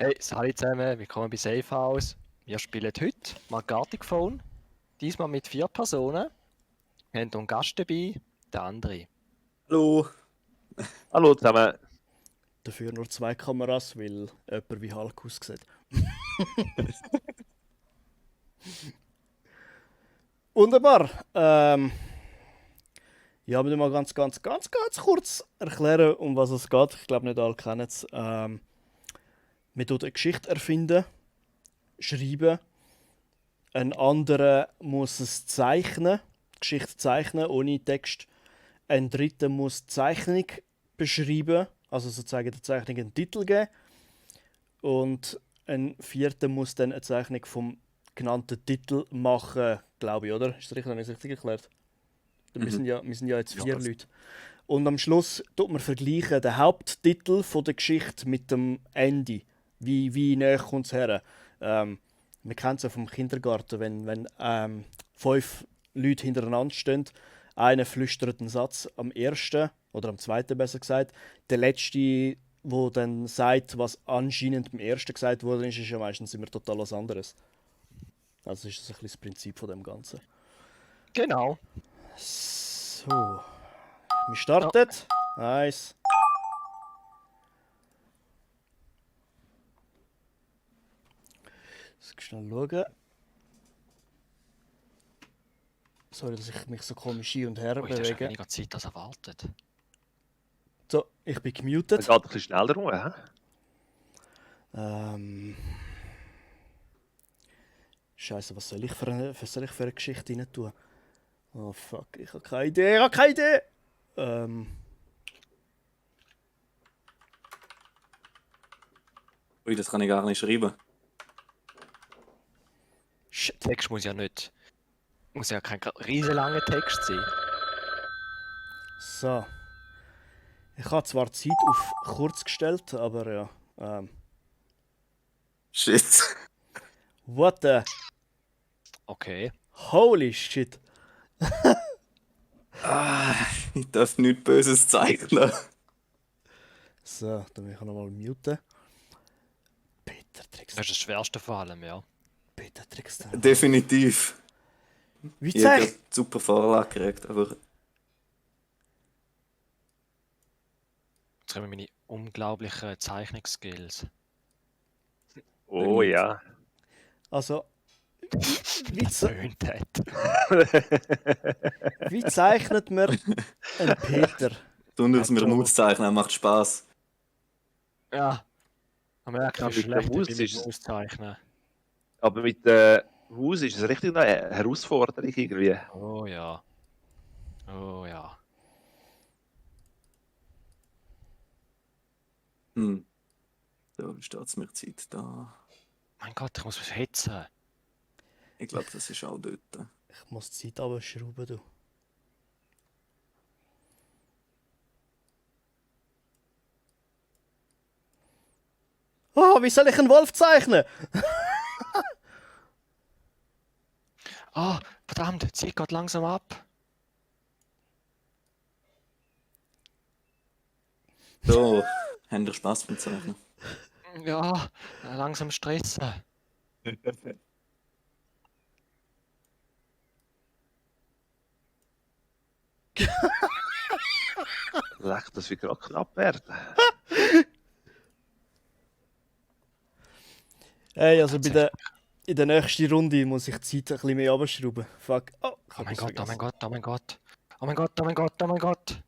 Hey, hallo zusammen, willkommen bei Safe House. Wir spielen heute Gartic Phone. Diesmal mit 4 Personen. Wir haben hier einen Gast dabei, der André. Hallo. Hallo zusammen. Dafür nur 2 Kameras, weil jemand wie Hulk aussieht. Wunderbar. Ja, wir mal ganz kurz erklären, um was es geht. Ich glaube, nicht alle kennen es. Wir tun eine Geschichte erfinden, schreiben. Ein anderer muss es zeichnen, die Geschichte zeichnen, ohne Text. Ein dritter muss die Zeichnung beschreiben, also sozusagen der Zeichnung einen Titel geben. Und ein vierter muss dann eine Zeichnung vom genannten Titel machen, glaube ich, oder? Ist das richtig? Habe ich es richtig erklärt? Wir sind ja jetzt 4 Leute. Und am Schluss tut man vergleichen den Haupttitel von der Geschichte mit dem Ende. Wie näher kommt es her? Wir kennen es ja vom Kindergarten, wenn 5 Leute hintereinander stehen. Einer flüstert einen Satz am ersten, oder am zweiten besser gesagt. Der letzte, der dann sagt, was anscheinend beim ersten gesagt wurde, ist ja meistens immer total was anderes. Also ist das ein bisschen das Prinzip von dem Ganzen. Genau. So. Wir starten. Nice. Schnell schauen. Sorry, dass ich mich so komisch hin und her Das ist bewege. weniger Zeit als erwartet. So, ich bin Es gemutet. geht ein bisschen schneller rum, hä? Scheiße, was soll ich für eine Geschichte rein tun? Oh fuck, ich habe keine Idee, Ui, das kann ich gar nicht schreiben. Shit. Text muss ja kein riesenlanger Text sein. So. Ich habe zwar die Zeit auf kurz gestellt, aber ja. Shit. What the? Okay. Holy shit. Ich darf nichts Böses zeichnen. So, dann will ich nochmal muten. Peter Tricks. Das ist das Schwerste vor allem, ja. Peter Tricks. Definitiv. Wie Ich habe zeigt? eine super Vorlage gekriegt, aber Jetzt kommen meine unglaublichen Zeichnungsskills. Oh ja. Also, Schönheit. wie zeichnet man einen Peter? besonders mit dem Joe. Auszeichnen macht Spaß. Ja. Man merkt, Ja, wie mit der schlecht Maus ich bin ist mit es- dem Auszeichnen. Aber mit der Maus ist es richtig eine Herausforderung irgendwie. Oh ja. Oh ja. Da steht es mir Zeit da. Mein Gott, ich muss was hetzen. Ich glaube, das ist auch dort. Ich muss die Zeit abschrauben, du. Oh, wie soll ich einen Wolf zeichnen? Ah, verdammt, die Zeit geht langsam ab. So, habt ihr Spaß beim Zeichnen? Ja, langsam stressen. Leck, das wird gerade knapp werden. Hey, also in der nächsten Runde muss ich die Zeit ein bisschen mehr abschrauben. Fuck. Oh, ich Oh hab mein es Gott, oh vergessen. mein Gott, oh mein Gott. Oh mein Gott, oh mein Gott, oh mein Gott.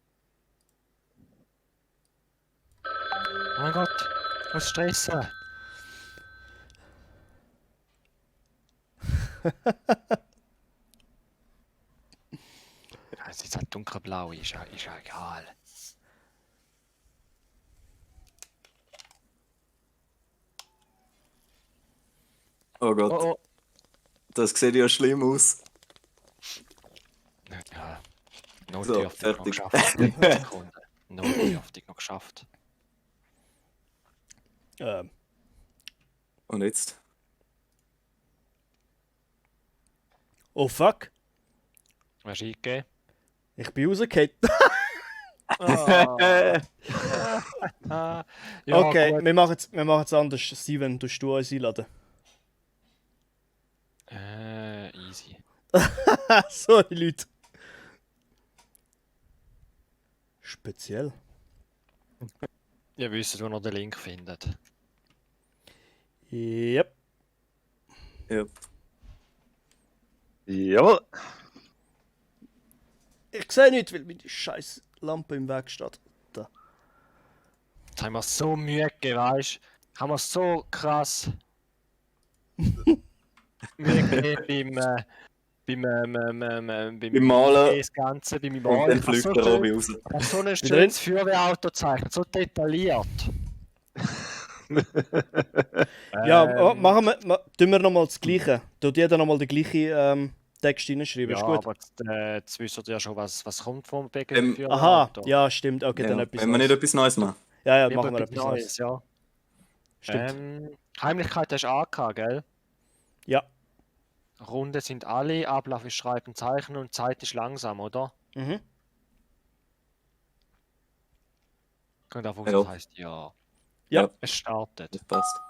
Oh mein Gott, ich muss stressen. Ja, es ist halt dunkelblau, ist ja egal. Oh Gott, Oh, oh. das sieht ja schlimm aus. Ja, noch So, dürftig noch fertig. geschafft. 10 Sekunden. Noch dürftig noch geschafft. Und jetzt? Oh fuck. Was ist eingegeben? Ich bin rausgefallen. Ah, Ja, Okay, gut. wir machen es anders. Steven, tust du uns einladen? Easy. Sorry, Leute. Speziell. Ihr wisst, wo ihr den Link findet. Yep. Ja. Jawohl. Ich sehe nicht, weil meine scheiß Lampe im Weg steht. Da. Jetzt haben wir so Mühe gegeben, weißt du? Haben wir so krass Mühe gegeben beim Malen. das Ganze, beim Und Malen. dann Ich habe fliegt so, der Robi schön, raus. ich habe so ein Wieder schönes Feuerwehrauto gezeichnet, so detailliert. Ja, tun wir nochmal das Gleiche. Tut jeder nochmal den gleichen Text hineinschreiben, Ja, ist gut? aber jetzt wisst ihr ja schon, was kommt vom Ähm, Aha, Feuerwehrauto. ja, stimmt. Okay, dann Ja. etwas Wenn wir nicht Neues. etwas Neues machen. Ja, Lieber machen wir etwas etwas Neues. ja. Stimmt. Heimlichkeit hast du angehört, gell? Ja. Runde sind alle, Ablauf ist Schreiben, Zeichnen und Zeit ist langsam, oder? Mhm. Und davon Ja. das heißt ja. Ja. Es startet. Das passt.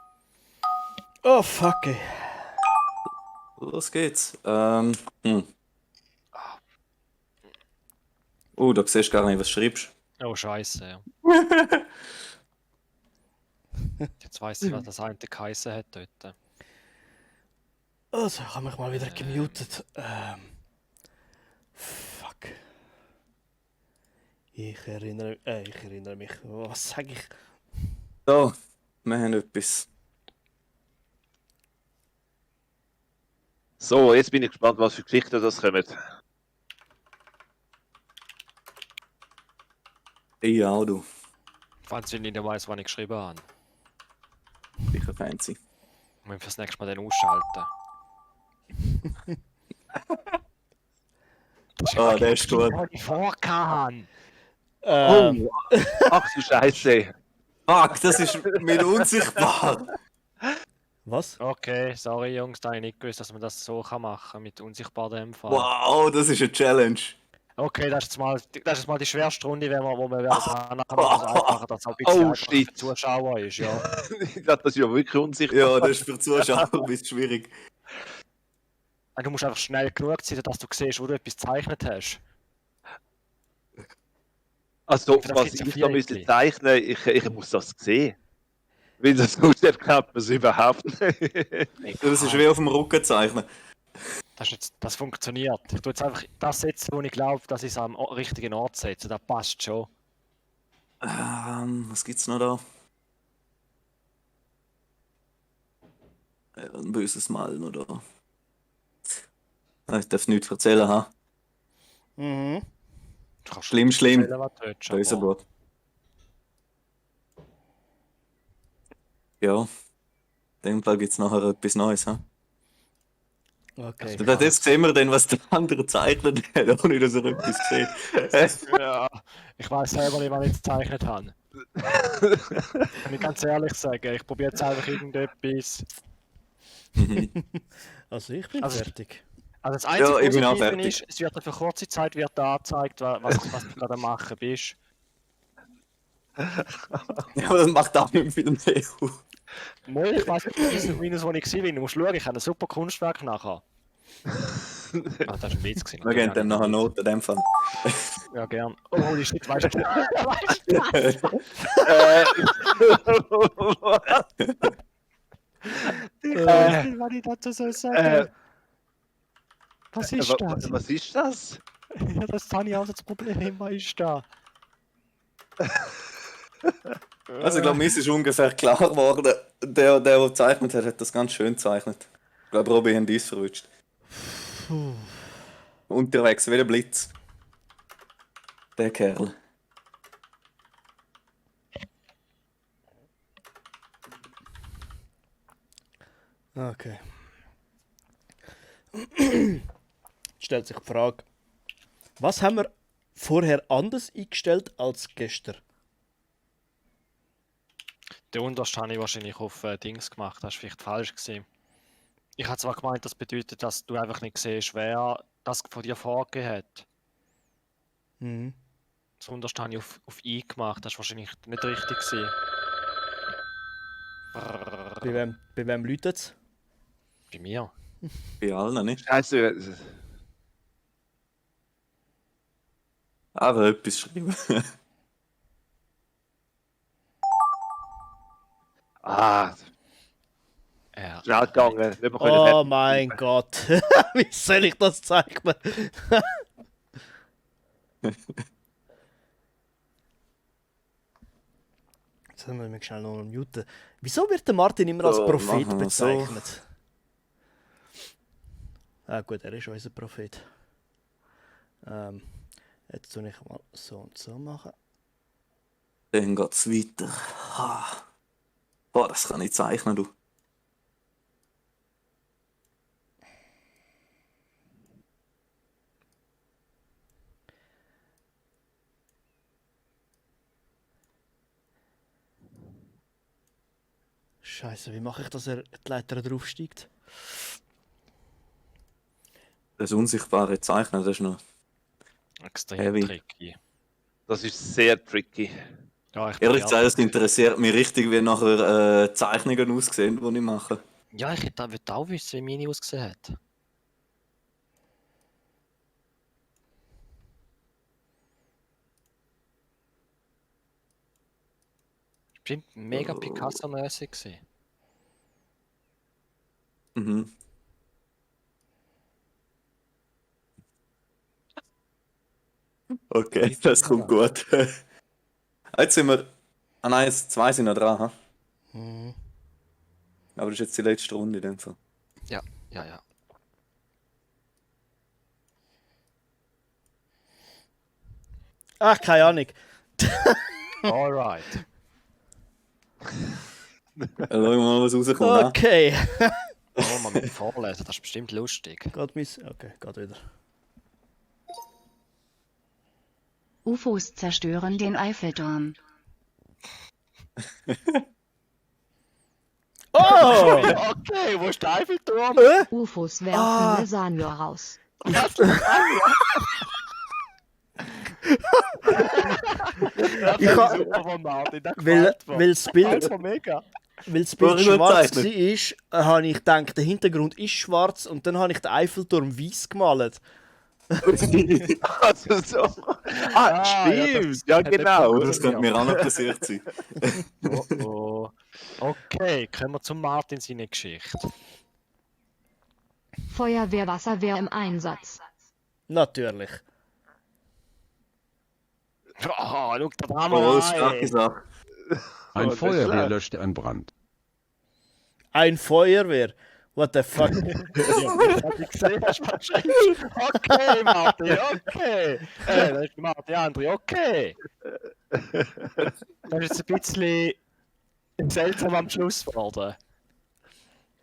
Oh, fuck, ey. Los geht's. Da siehst du gar nicht, was du schreibst. Oh, Scheiße, ja. Jetzt weiß ich, was das eine geheißen hat dort. Also, ich habe mich mal wieder gemutet. Fuck. Ich erinnere mich. Was sag ich? So, wir haben etwas. So, jetzt bin ich gespannt, was für Geschichten das kommen. Ja, auch du. Falls ich nicht weiß, wann ich geschrieben habe. Sicher fancy. Ich muss fürs nächste Mal den ausschalten. Ah, der ist gut. Ich vorgehauen. Oh, ach du Scheiße. Fuck, das ist mit unsichtbar. Was? Okay, sorry Jungs, da habe ich nicht gewusst, dass man das so machen kann, mit unsichtbar dem Fall. Wow, das ist eine Challenge. Okay, das ist jetzt mal die schwerste Runde, wo wir werden haben. Nachher machen wir es einfacher, dass es auch ein bisschen Oh, einfacher für die shit. Zuschauer ist, ja. Das ist ja wirklich unsichtbar. Ja, das ist für Zuschauer ein bisschen schwierig. Du musst einfach schnell genug sein, dass du siehst, wo du etwas gezeichnet hast. Also, Für das was gibt's ja ich da müsste Viereckli. zeichnen, ich muss das sehen. Weil das sonst erkennt man es überhaupt nicht. Das ist wie auf dem Rücken zeichnen. Das funktioniert. Ich tue jetzt einfach das setzen, wo ich glaube, dass ich es am richtigen Ort setze. Das passt schon. Was gibt's noch da? Ein böses Mal noch da. Ich darf nichts erzählen, ha? Mhm. Du kannst Schlimm, schlimm. erzählen, was du willst, Böser aber- Wort. Ja. In dem Fall gibt's nachher etwas Neues, ha? Okay. Jetzt sehen wir dann, was der andere zeichnet, ohne dass er etwas sieht. Ja, ich weiß selber nicht, was ich gezeichnet habe. Kann ich ganz ehrlich sagen. Ich probiere jetzt einfach irgendetwas. Also, ich bin Also- fertig. Also das einzige Ja, ich bin auch Positive fertig. ist, es wird für kurze Zeit wird angezeigt, was du gerade am machen bist. Ja, aber das macht auch nicht viel mehr. Mal, ich weiß nicht, plus und minus, wo ich war. Du musst schauen, ich habe ein super Kunstwerk nachher. Ah, das ist ein Witz gewesen. Wir geben dem nachher Noten, in dem Fall. Ja, gern. Oh, holy shit, weißt du? Was ich dazu so sagen? Was ist das? Was ist das? Ja, das habe ich auch das Problem. Was ist da? Also, ich glaube, mir ist ungefähr klar geworden, der gezeichnet hat, hat das ganz schön gezeichnet. Ich glaube, Robi hat dies verrutscht. Unterwegs, wie der Blitz. Der Kerl. Okay. Jetzt stellt sich die Frage, was haben wir vorher anders eingestellt als gestern? Den unterste habe ich wahrscheinlich auf Dings gemacht. Das war vielleicht falsch gewesen. Ich habe zwar gemeint, das bedeutet, dass du einfach nicht siehst, wer das von dir vorgegeben hat. Mhm. Das unterste habe ich auf I gemacht. Das war wahrscheinlich nicht richtig gewesen. Bei wem läutet es? Bei mir. Bei allen nicht. Scheiße. Aber etwas schreiben. Ah, Ja. schnell gegangen. Nicht mehr können Oh fertig mein schreiben. Gott. Wie soll ich das zeichnen? Jetzt müssen wir mich schnell noch muten. Wieso wird der Martin immer als So, Prophet machen wir so. bezeichnet? Ah gut, er ist unser Prophet. Jetzt tue ich mal so und so machen. Dann geht's weiter. Boah, das kann ich zeichnen, du. Scheiße, wie mache ich, dass er die Leiter draufsteigt? Das unsichtbare Zeichnen, das ist noch. Extrem Heavy. tricky. Das ist sehr tricky. Ja, ich bin Ehrlich ja- gesagt, es interessiert mich richtig, wie nachher Zeichnungen aussehen, die ich mache. Ja, ich würde auch wissen, wie meine ausgesehen hat. Bestimmt mega Oh. Picasso-mäßig gewesen. Mhm. Okay, das kommt gut. Jetzt sind wir. Ah nein, jetzt 2 sind noch dran. Ha? Mhm. Aber das ist jetzt die letzte Runde. Dann so. Ja, ja. Ach, keine Ahnung. Alright. Schauen wir mal, was rauskommt. ha? Okay. Oh, mal mit vorlesen, das ist bestimmt lustig. Geht okay, geht wieder. UFOs zerstören den Eiffelturm. Oh! Okay, wo ist der Eiffelturm? UFOs werfen Ah. Lasagne raus. Ich ha- Super von Martin, das Weil, gefällt mir. weil das Bild, Einfach mega. weil das Bild Warum schwarz gezeichnet? war, habe ich gedacht, der Hintergrund ist schwarz und dann habe ich den Eiffelturm weiß gemalt. Also so. Ah, Stimmt. ja, Ja, das- genau. Das könnte mir auch noch passiert sein. Oh. Okay, kommen wir zu Martin seine Geschichte. Feuerwehr, Wasserwehr im Einsatz. Natürlich. Oh, schau da dran Oh, mal starke rein. Sache. Oh, Ein das Feuerwehr ist löschte einen Brand. Ein Feuerwehr. What the fuck? Hab ich gesehen, hast du wahrscheinlich. Okay, Martin, okay. Das ist Martin Andri, okay. Das ist jetzt ein bisschen seltsam am Schluss geworden.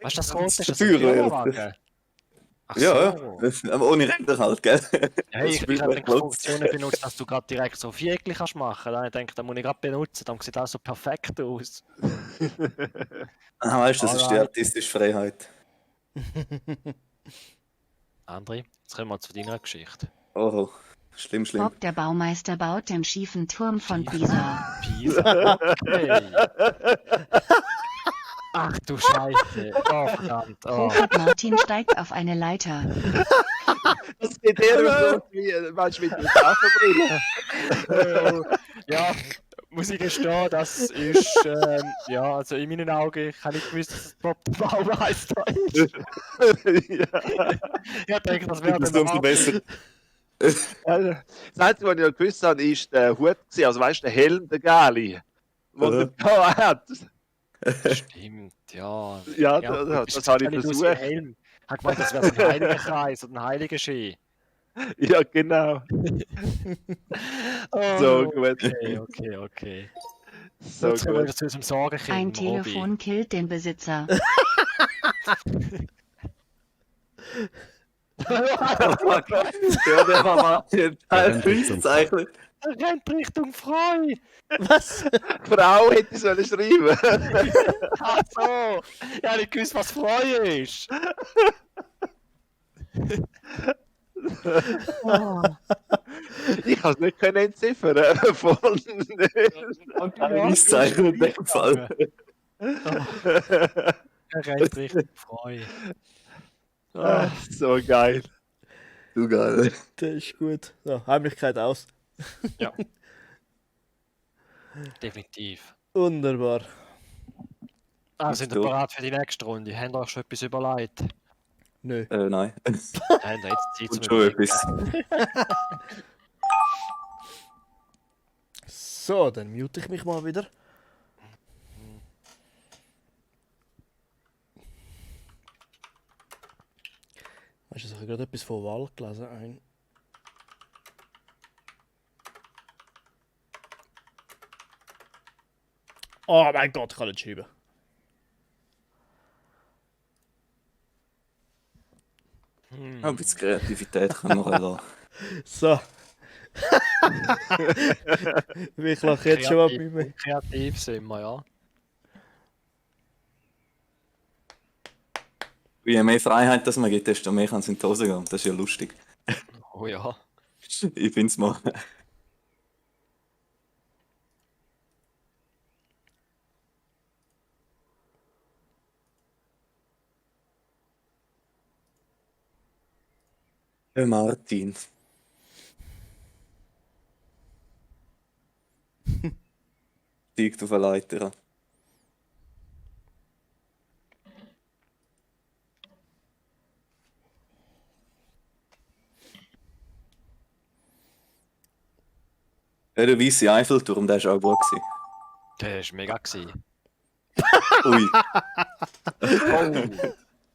Weißt du, das Rot ist das ein Feuerwehr. Firmenwagen? Ach Ja, so. ja. Aber ohne Räder halt, gell? Hey, ich Spielt habe echt die Lust. Funktionen benutzt, dass du gerade direkt so Viereckchen kannst machen. Dann denke ich, das muss ich gerade benutzen, dann sieht das so perfekt aus. Ah, weißt du, das ist die Alright. artistische Freiheit. André, jetzt kommen wir zu deiner Geschichte. Oh, schlimm, schlimm. Bob der Baumeister baut den schiefen Turm von Pisa. Pisa, okay. Ach du Scheiße. Oh, verdammt. Oh. Robert Martin steigt auf eine Leiter. Das geht eher so wie, weißt du, mit der Tafelbrille. Ja, muss ich gestehen, das ist, ja, also in meinen Augen, ich habe nicht gewusst, dass es Bob der Baumeister ist. Ja. Ich denke, das wäre Das der umso besser. Also, das Einzige, was ich noch gewusst habe, ist der Hut, gewesen, also weißt du, der Helm, der Gali, den er da hat. Stimmt, ja. Ja, Ja, das habe ich nicht aus wie versucht. Helm. Ich habe gemeint, das wäre so ein heiliger Kreis oder ein heiliger Ski. Ja, genau. Oh, So gut. Okay. So Jetzt kommen wir gut. zu unserem Sorgenkind, Ein Robi. Telefon killt den Besitzer. Ja, der war mal total fies zeichnet. Er rennt Richtung Freu. Was? Frau hätte ich sollen schreiben. Ach so. Ich habe nicht gewusst, was Freu ist. Ich kann es nicht können entziffern. Voll nicht. Auszeichnen in dem Fall. Er rennt richtig Freude. So geil. Du geil. Das ist gut. So, Heimlichkeit aus. Definitiv. Wunderbar. Sind ihr bereit für die nächste Runde? Habt ihr euch schon etwas überlegt? Nö. Nein. Habt ihr jetzt Zeit Und zum schon Überlegen? etwas. So, dann mute ich mich mal wieder. Weißt du, ich habe gerade etwas von Wahl gelesen. Oh mein Gott, ich kann nicht schreiben. Ein bisschen Kreativität können wir lassen. So. Ich lache jetzt schon mal bei mir. Kreativ sind wir, ja. Je mehr Freiheit das man gibt, desto mehr kann es in die Hose gehen. Das ist ja lustig. Oh ja. Ich finde es mal. Martin. Steigt auf eine Leiter. Ja, der weiße Eiffelturm, der war auch gut gewesen. Das war mega. Gewesen. Ui.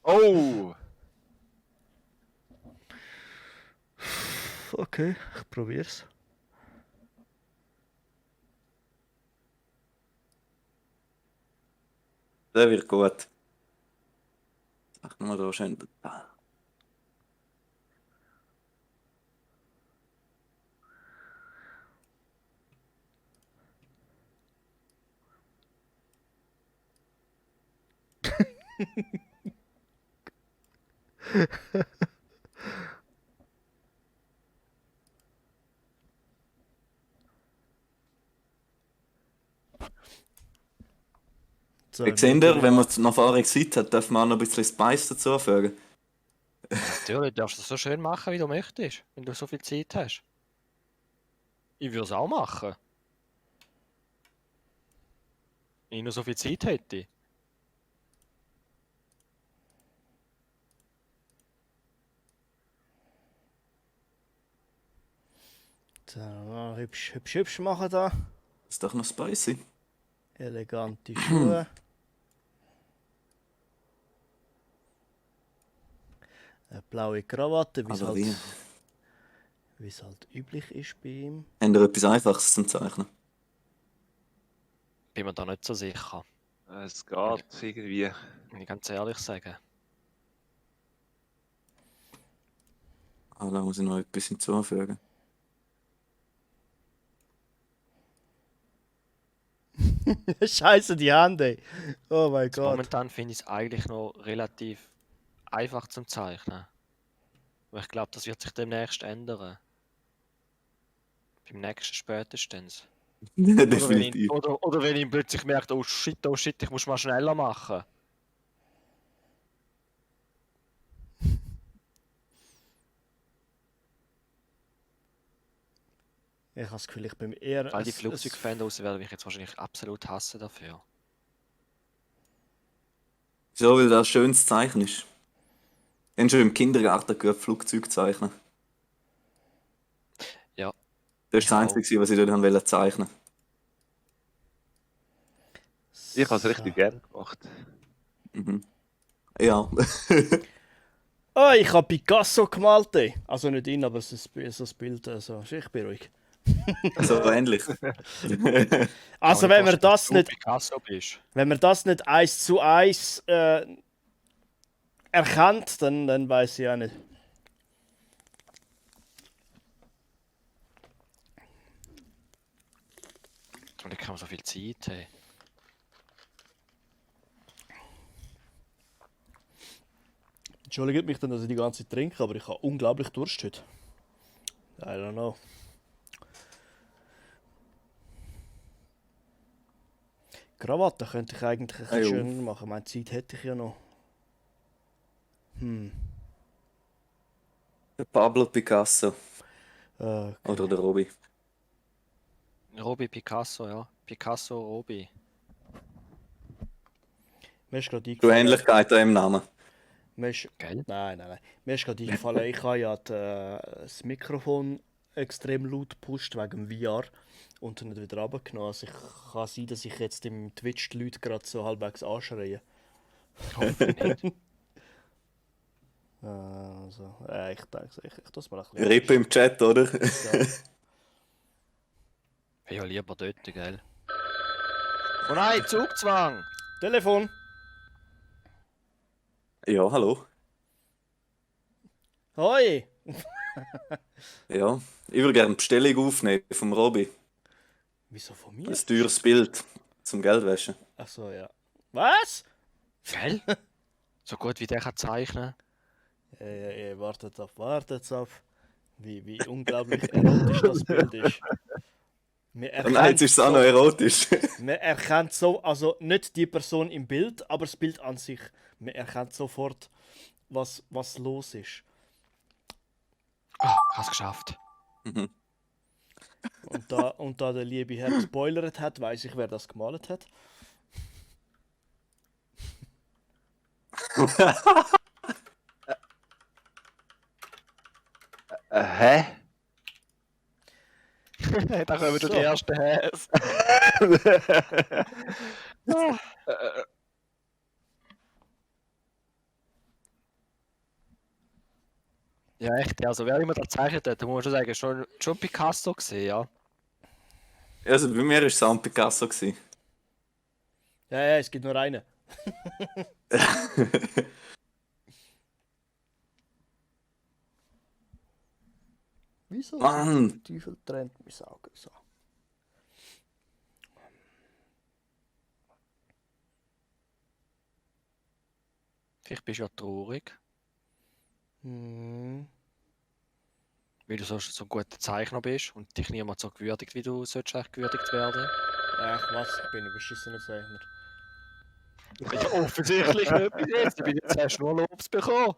Oh! Okay, ich probier's. Der wird gut. Sag mal da schön. So, Seht ihr, wenn man noch vorher Zeit hat, darf man auch noch ein bisschen Spice dazufügen. Natürlich, darfst du es so schön machen, wie du möchtest, wenn du so viel Zeit hast. Ich würde es auch machen. Wenn ich nur so viel Zeit hätte. So, hübsch machen da. Das ist doch noch spicy. Elegante Schuhe. Eine blaue Krawatte, Also wie? wie es halt üblich ist bei ihm. Habt ihr etwas Einfaches zum Zeichnen? Bin mir da nicht so sicher, Es geht irgendwie. wenn ich ganz ehrlich sage. Ah, da muss ich noch etwas hinzufügen. Scheiße, die Hand, ey. Oh mein Jetzt Gott. momentan finde ich es eigentlich noch relativ einfach zum Zeichnen. Aber ich glaube, das wird sich demnächst ändern. Beim nächsten spätestens. Definitiv. Oder wenn ich plötzlich merke, oh shit, ich muss mal schneller machen. Ich habe das Gefühl, ich bin eher... All die Flugzeugfans aus werden mich jetzt wahrscheinlich absolut hassen dafür. So, weil das ein schönes Zeichen ist. Ich habe schon im Kindergarten gehört, Flugzeug zeichnen. Ja. Das ist das Einzige, was ich dort wollte zeichnen. Ich habe es richtig gern gemacht. Mhm. Ja. Oh, ich habe Picasso gemalt, ey. Also nicht ihn, aber so ein Bild. Also, ich bin ruhig. So ähnlich. Also wenn man das nicht... Picasso bist. Wenn man das nicht 1:1 erkennt, dann weiß ich auch nicht. Und ich habe so viel Zeit. Hey. Entschuldigt mich dann, dass ich die ganze Zeit trinke, aber ich habe unglaublich Durst heute. I don't know. Krawatte könnte ich eigentlich ein bisschen jo. schöner machen. Meine Zeit hätte ich ja noch. Der Pablo Picasso Okay. oder der Robi. Robi Picasso, ja. Picasso, Robi. Mir ist gerade Du eingefallen. Ähnlichkeit an im Namen. Mir ist, Gell? nein. Mir ist gerade eingefallen, ich habe ja das Mikrofon extrem laut gepusht wegen dem VR und dann nicht wieder runtergenommen. Also ich kann sein, dass ich jetzt im Twitch die Leute gerade so halbwegs anschreie. Hoffentlich nicht. Also, ich denke, ich tue es mal ein bisschen. Rippe im Chat, oder? Ja. Ja, lieber dort, gell? Oh nein, Zugzwang! Telefon! Ja, hallo. Hoi! Ja, ich würde gerne Bestellung aufnehmen vom Robi. Wieso von mir? Ein teures Bild zum Geldwäschen. Achso, ja. Was? Gell? So gut wie der kann zeichnen. Wartet ab. Wie unglaublich erotisch das Bild ist. Man Oh nein, jetzt ist es auch noch erotisch. man erkennt so, also nicht die Person im Bild, aber das Bild an sich. Man erkennt sofort, was los ist. Ah, hast geschafft. Mhm. Und da der liebe Herr gespoilert hat, weiß ich, wer das gemalt hat. Hä? Da kommen So. die ersten Häs. Ja, echt. Also, wer immer da gezeichnet hat, da muss man schon sagen, schon Picasso gesehen, ja. Also bei mir war es auch Picasso. Gewesen. Ja, es gibt nur einen. Wieso? Mann! Teufel trennt mein Auge so. Vielleicht bist du ja traurig, Hm. weil du so ein guter Zeichner bist und dich niemand so gewürdigt, wie du solltest eigentlich gewürdigt werden. Ach was, ich bin ein beschissener Zeichner. Ja, offensichtlich nicht bis jetzt. Jetzt hast du nur Lobs bekommen.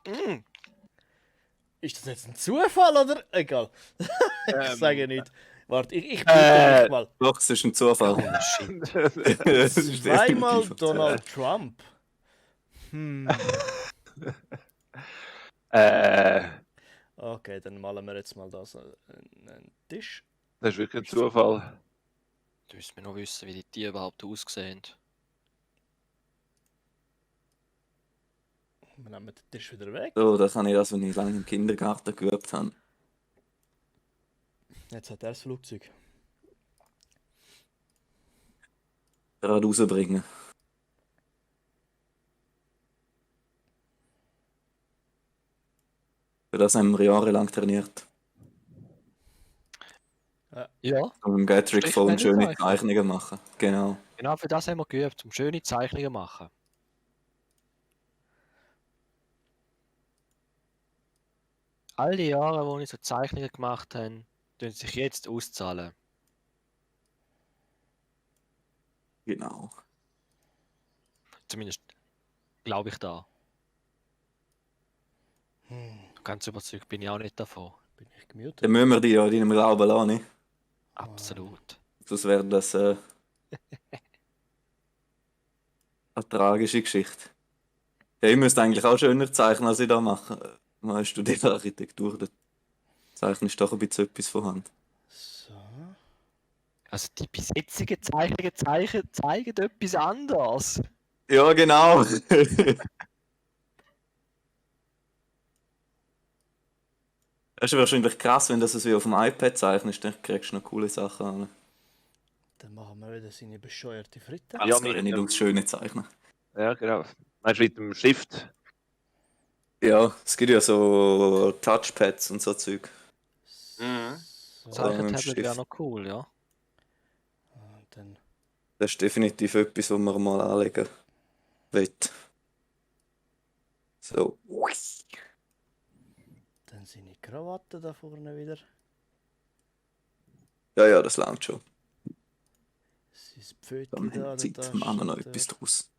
Mm. Ist das jetzt ein Zufall oder? Egal. Ich sage nicht. Warte, ich mute mich mal. Doch, es ist ein Zufall. Oh, shit. Es ist Zweimal definitiv ein Donald Trump. Okay, dann malen wir jetzt mal das einen Tisch. Das ist wirklich ein Zufall. Du müsstest mir noch wissen, wie die Tiere überhaupt aussehen. Wir nehmen den Tisch wieder weg. So, das habe ich das, wenn ich lange im Kindergarten geübt habe. Jetzt hat er das Flugzeug. Gerade rausbringen. Für das haben wir jahrelang trainiert. Ja, Um im Gatrick voll Strichmännchen schöne zeichnen. Zeichnungen machen. Genau. genau für das haben wir geübt, um schöne Zeichnungen zu machen. All die Jahre, wo ich so Zeichnungen gemacht habe, tun sich jetzt auszahlen. Genau. Zumindest glaube ich da. Ganz überzeugt bin ich auch nicht davon. Bin ich gemutet? Dann müssen wir die ja in deinem Glauben lassen, nicht? Absolut. Sonst wäre das eine tragische Geschichte. Ja, ich müsste eigentlich auch schöner zeichnen, als ich da mache. Man studiert Architektur, da zeichnest du doch ein bisschen etwas von Hand. So. Also die bis jetzigen Zeichnungen zeigen etwas anderes. Ja, genau. Das ist wahrscheinlich krass, wenn du das wie auf dem iPad zeichnest, dann kriegst du noch coole Sachen an. Dann machen wir wieder seine bescheuerte Fritte. Das kann ja nicht aus schöne zeichnen. Ja, genau. Meinst du mit dem Stift? Ja, es gibt ja so Touchpads und so Zeug. So. mit dem Zeichentablet Stift. wäre noch cool, ja. Und dann Das ist definitiv etwas, was man mal anlegen will. So. seine Krawatte da vorne wieder. Ja, das langt schon. Sein Pfötchen Dann da, haben wir da Zeit, machen wir noch steht etwas draus.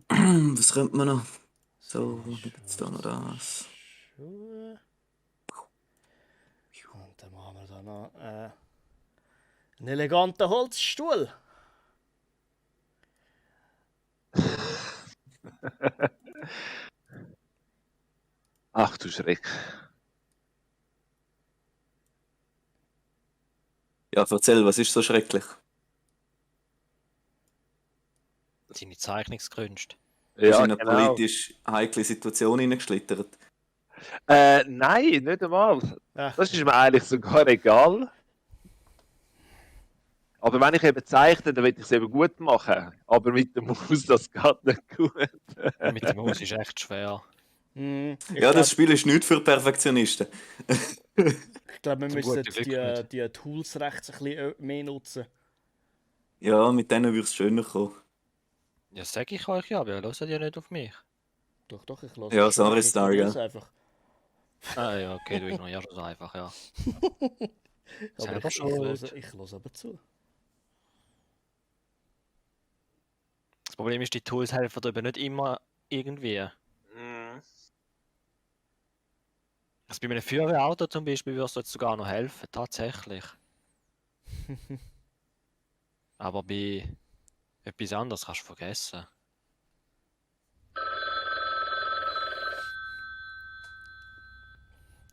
Was könnte man noch? So, jetzt da noch das. Schuhe. Und dann machen wir da noch einen eleganten Holzstuhl. Ach du Schreck. Ja, erzähl, was ist so schrecklich? Seine Zeichnungskünste. Bist du Ja, in eine genau. politisch heikle Situation hineingeschlittert? Nein, nicht einmal. Ach, Das ist mir eigentlich sogar egal. Aber wenn ich eben zeichne, dann will ich es eben gut machen. Aber mit der Maus, das geht nicht gut. Mit der Maus ist echt schwer. Ja, das Spiel ist nicht für Perfektionisten. Ich glaube, wir Zum müssen guten Glück nicht. die Tools rechts ein bisschen mehr nutzen. Ja, mit denen würde es schöner kommen. Ja, sag ich euch ja, wir hören ja nicht auf mich. Doch, ich lasse Ja, das schon. sorry, Ich Star, ignoriere es ja. einfach. Ah ja, okay, du ignorierst es einfach, ja. Aber Selber ich schuld. höre aber zu. Das Problem ist, die Tools helfen dir eben nicht immer irgendwie. Also bei einem Feuerwehrauto zum Beispiel würde es jetzt sogar noch helfen, tatsächlich. Aber bei etwas anderes kannst du vergessen.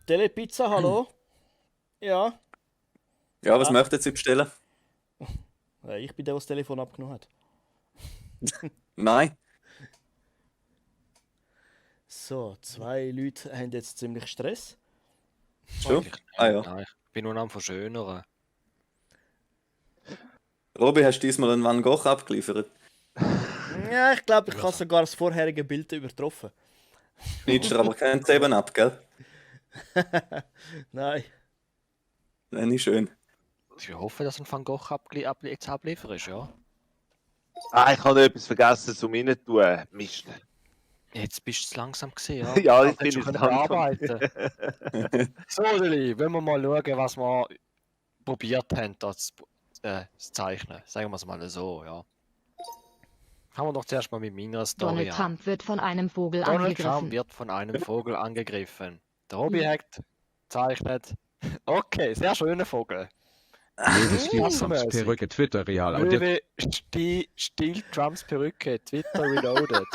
Telepizza, hallo? Ja. Ja, was Ah. möchten Sie bestellen? Ich bin der, der das Telefon abgenommen hat. Nein. So, 2 Leute haben jetzt ziemlich Stress. Schon? Eigentlich nicht. Ah ja. Nein, ich bin nur am verschönern. Robi, hast du diesmal einen Van Gogh abgeliefert? Ja, ich glaube, ich habe sogar das vorherige Bild übertroffen. Schneidest du aber keinen 7 ab, gell? Nein. Nein, nicht schön. Ich hoffe, dass ein Van Gogh jetzt ablieferst, ja. Ich habe noch etwas vergessen zum rein tun. Mist. Jetzt bist du zu langsam gesehen, ja. Ja, ich Aber hättest bin du es können langsam. arbeiten. So, Lili, wollen wir mal schauen, was wir probiert haben, das zu zeichnen. Sagen wir es mal so, ja. Fangen wir doch zuerst mal mit meiner Story Donald an. Trump wird von einem Vogel Donald Trump angegriffen. wird von einem Vogel angegriffen. Der Hobby hat zeichnet. Okay, sehr schöner Vogel. Möwe stiehlt Trumps Massenmäßig. Perücke Twitter real und Möwe stiehlt Trumps Perücke. Twitter reloaded.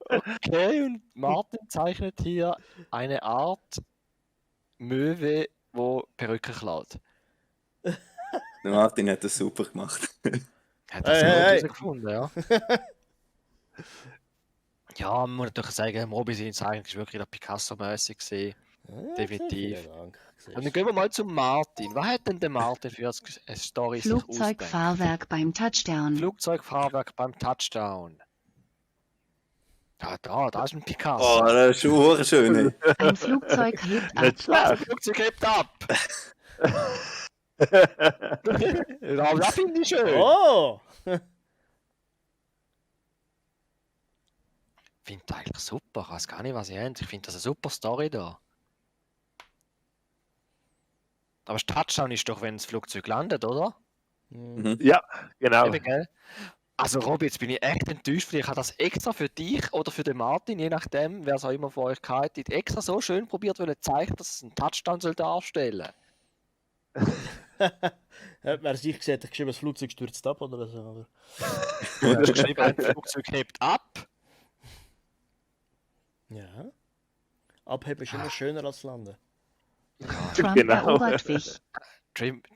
Okay, und Martin zeichnet hier eine Art Möwe, wo Perücke klaut. Der Martin hat das super gemacht. Hat das Hey. gefunden, ja? Ja, man muss natürlich sagen, Robby seine Zeichnung ist wirklich Picasso-mäßig gesehen. Definitiv. Vielen Dank. Und dann gehen wir mal zum Martin. Was hat denn der Martin für eine Story sich ausgedacht? Flugzeugfahrwerk beim Touchdown. Flugzeugfahrwerk beim Touchdown. Ja, da ist ein Oh, Picasso. das ist schon schön. Ey. Ein Flugzeug hebt ab. Nicht Das schlecht. Flugzeug hebt ab. Ja, das finde ich schön. Oh! Ich finde das eigentlich super. Ich weiß gar nicht, was ihr habt. Ich finde das eine super Story da. Aber das Touchdown ist doch, wenn das Flugzeug landet, oder? Ja, genau. Eben, gell? Also Robi, jetzt bin ich echt enttäuscht von dir. Ich habe das extra für dich oder für den Martin, je nachdem, wer es auch immer von euch hat, extra so schön probiert zu zeigen, dass es einen Touchdown soll darstellen. Wer sich gesagt hat, geschrieben, das Flugzeug stürzt ab oder so. Aber... Du hast geschrieben, ein Flugzeug hebt ab. Ja. Abheben ist immer schöner als landen. Trump Genau. erobert Wich.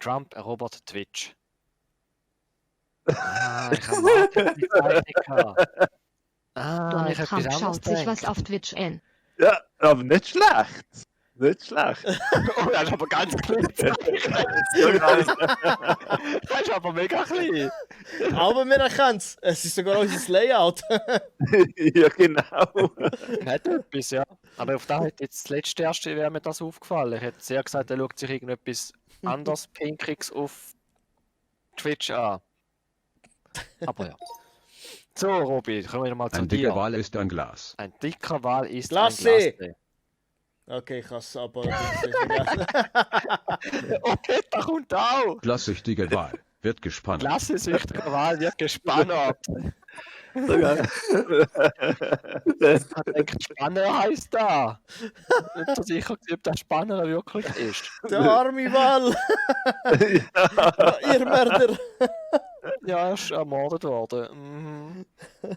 Trump erobert Twitch. Ah, ich habe Martin die Zeichnung gehabt. Ah, Donald ich habe Trump etwas anderes schaut sich was gedacht. auf Twitch an. Ja, aber nicht schlecht. Nicht schlecht. Oh, das ist aber ganz klein gezeichnet. Das ist aber mega klein. Aber wir erkennen es. Es ist sogar unser Layout. Ja, genau. Hat etwas, ja. Aber auf das hat jetzt das letzte erste wäre mir das aufgefallen. Ich hätte sehr gesagt, er schaut sich irgendetwas anderes Pinkiges auf Twitch an. Aber ja. So, Robi, kommen wir mal zu ein dir. dicker Wal ist ein Glas. Ein dicker Wal ist Glasse. ein Glasse. Okay, ich hasse aber. Das ist vergessen. Oh, da kommt auch! Glasssüchtige Wahl. Wird gespannt. Klassensüchtiger Wahl wird gespannt. So geil. Ich denke, Spanner heisst da. Nicht so sicher, ob der Spanner wirklich ist. Der arme Wal! Ihr Mörder! Ja, er ist ermordet worden. Mhm.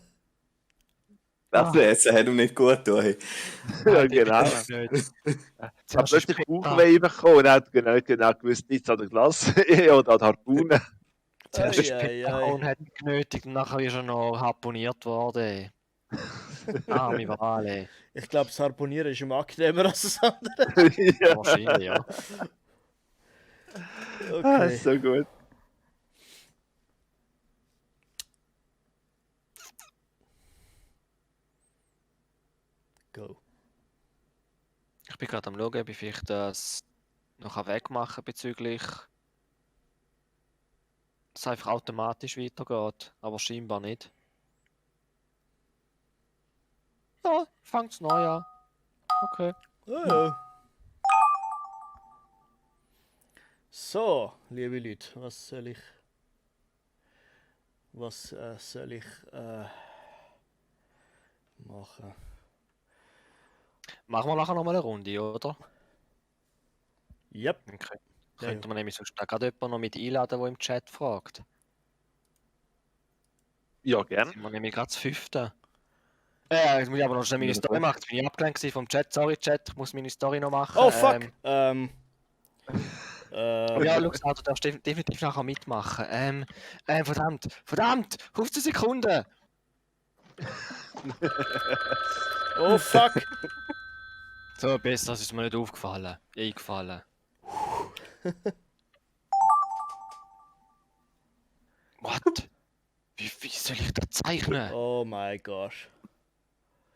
Das Fressen hat ihm nicht gut getan. Ja, genau. Definitiv nicht. Ich habe Zuerst plötzlich später- Bauchweh bekommen und hat genau gewusst, nichts an der Glas oder an der Harpune. Zuerst ist Ei, ei, Peter ei. und hat ihn genötigt und nachher ist er noch harponiert worden. Arme Wale. Ich glaube, das Harponieren ist ihm angenehmer als das andere. Ja, Wahrscheinlich, ja. Okay. so gut. Go. Ich bin gerade am schauen, ob ich vielleicht das noch wegmachen bezüglich dass es einfach automatisch weitergeht, aber scheinbar nicht. Ja, fängt's neu an. Okay. Oh, ja. So, liebe Leute, was soll ich machen? Machen wir nachher nochmal eine Runde, oder? Yep. Okay. Ja, Könnte man nämlich sonst auch gerade jemanden noch mit einladen, der im Chat fragt. Ja, gern. Sind wir nämlich gerade das 5. Jetzt muss ich aber noch schnell meine Ja, Story gut. machen. Jetzt bin ich abgelenkt gewesen vom Chat. Sorry, Chat. Ich muss meine Story noch machen. Oh fuck! Ja, schau, du darfst definitiv nachher mitmachen. Verdammt! 15 Sekunden! Oh fuck! So, besser, das ist mir nicht eingefallen. What? Wie soll ich das zeichnen? Oh mein Gott.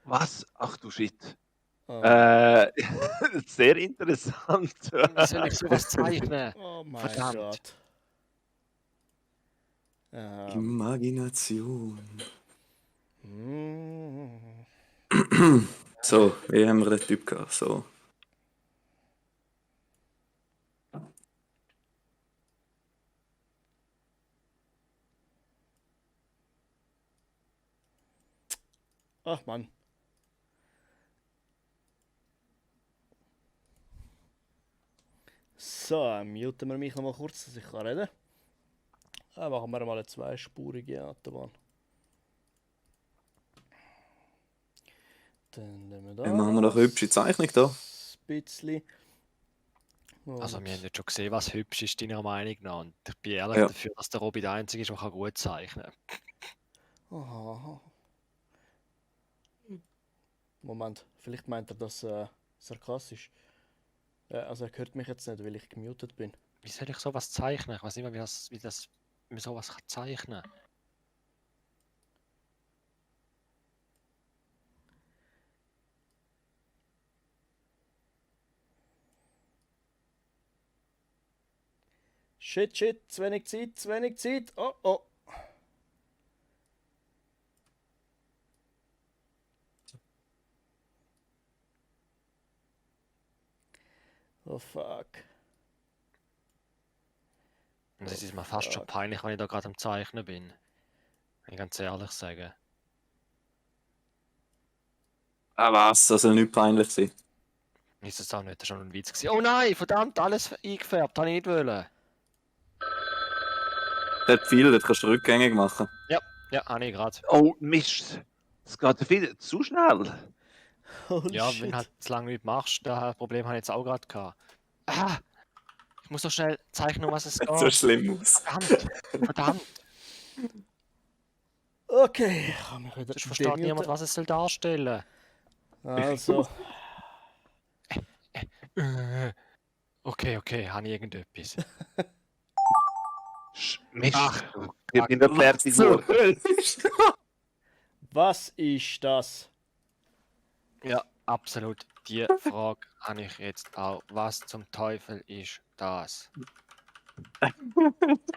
Was? Ach du Shit. Oh, Sehr interessant. Wie soll ich sowas zeichnen? oh mein verdammt. Gott. Imagination. Mm. So, wie haben wir den Typ gehabt? So. Ach Mann. So, muten wir mich noch mal kurz, dass ich kann reden kann. Machen wir mal eine zweispurige Autobahn. Dann nehmen wir das. Dann machen wir doch eine hübsche Zeichnung da. Ein bisschen. Also, Und- wir haben jetzt schon gesehen, was hübsch ist, deiner Meinung nach. Und ich bin ehrlich Ja. dafür, dass der Robby der Einzige ist, der gut zeichnen kann. Aha. Moment, vielleicht meint er das sarkastisch. Also er hört mich jetzt nicht, weil ich gemutet bin. Wie soll ich sowas zeichnen? Ich weiß nicht mehr, wie man sowas kann zeichnen kann. Shit, zu wenig Zeit. Oh, oh. Oh fuck. Und das ist mir fast schon fuck. peinlich, wenn ich da gerade am Zeichnen bin. Kann ich ganz ehrlich sagen. Ah was, das soll nicht peinlich sein. Ist das auch nicht, das war schon ein Witz gewesen. Oh nein, verdammt, alles eingefärbt, habe ich nicht wollen. Das hat viel, das kannst du rückgängig machen. Ja, habe ich gerade. Oh, Mist. Das geht viel zu schnell. Holy Ja, shit. wenn du halt zu lange nicht machst, das Problem habe ich jetzt auch gerade gehabt. Ah! Ich muss doch schnell zeichnen, um was es So geht. schlimm aus. Verdammt. Okay, ich kann mich wieder Sonst versteht niemand, demuten. was es soll darstellen. Also, Okay, habe ich irgendetwas. Mist. Ach, Ich bin nicht fertig So. geworden. was ist das? Ja, absolut. Die Frage habe ich jetzt auch. Was zum Teufel ist das?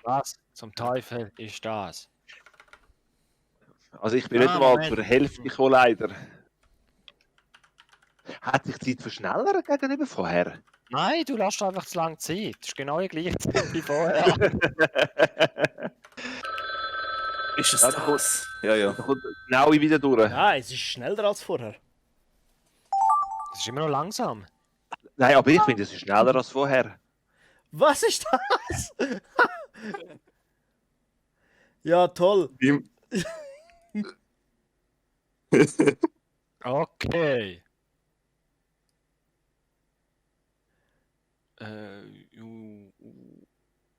Was zum Teufel ist das? Also ich bin nicht mal Moment. zur Hälfte gekommen, leider. Hat sich die Zeit verschnellert gegenüber vorher? Nein, du lässt einfach zu lange Zeit. Das ist genau die gleiche Zeit wie vorher. Ist es Ja, da kommt- das? Ja, ja. Da kommt genau wieder durch. Nein, es ist schneller als vorher. Das ist immer noch langsam. Nein, aber ich finde, es ist schneller als vorher. Was ist das? Ja, toll. Im- Okay.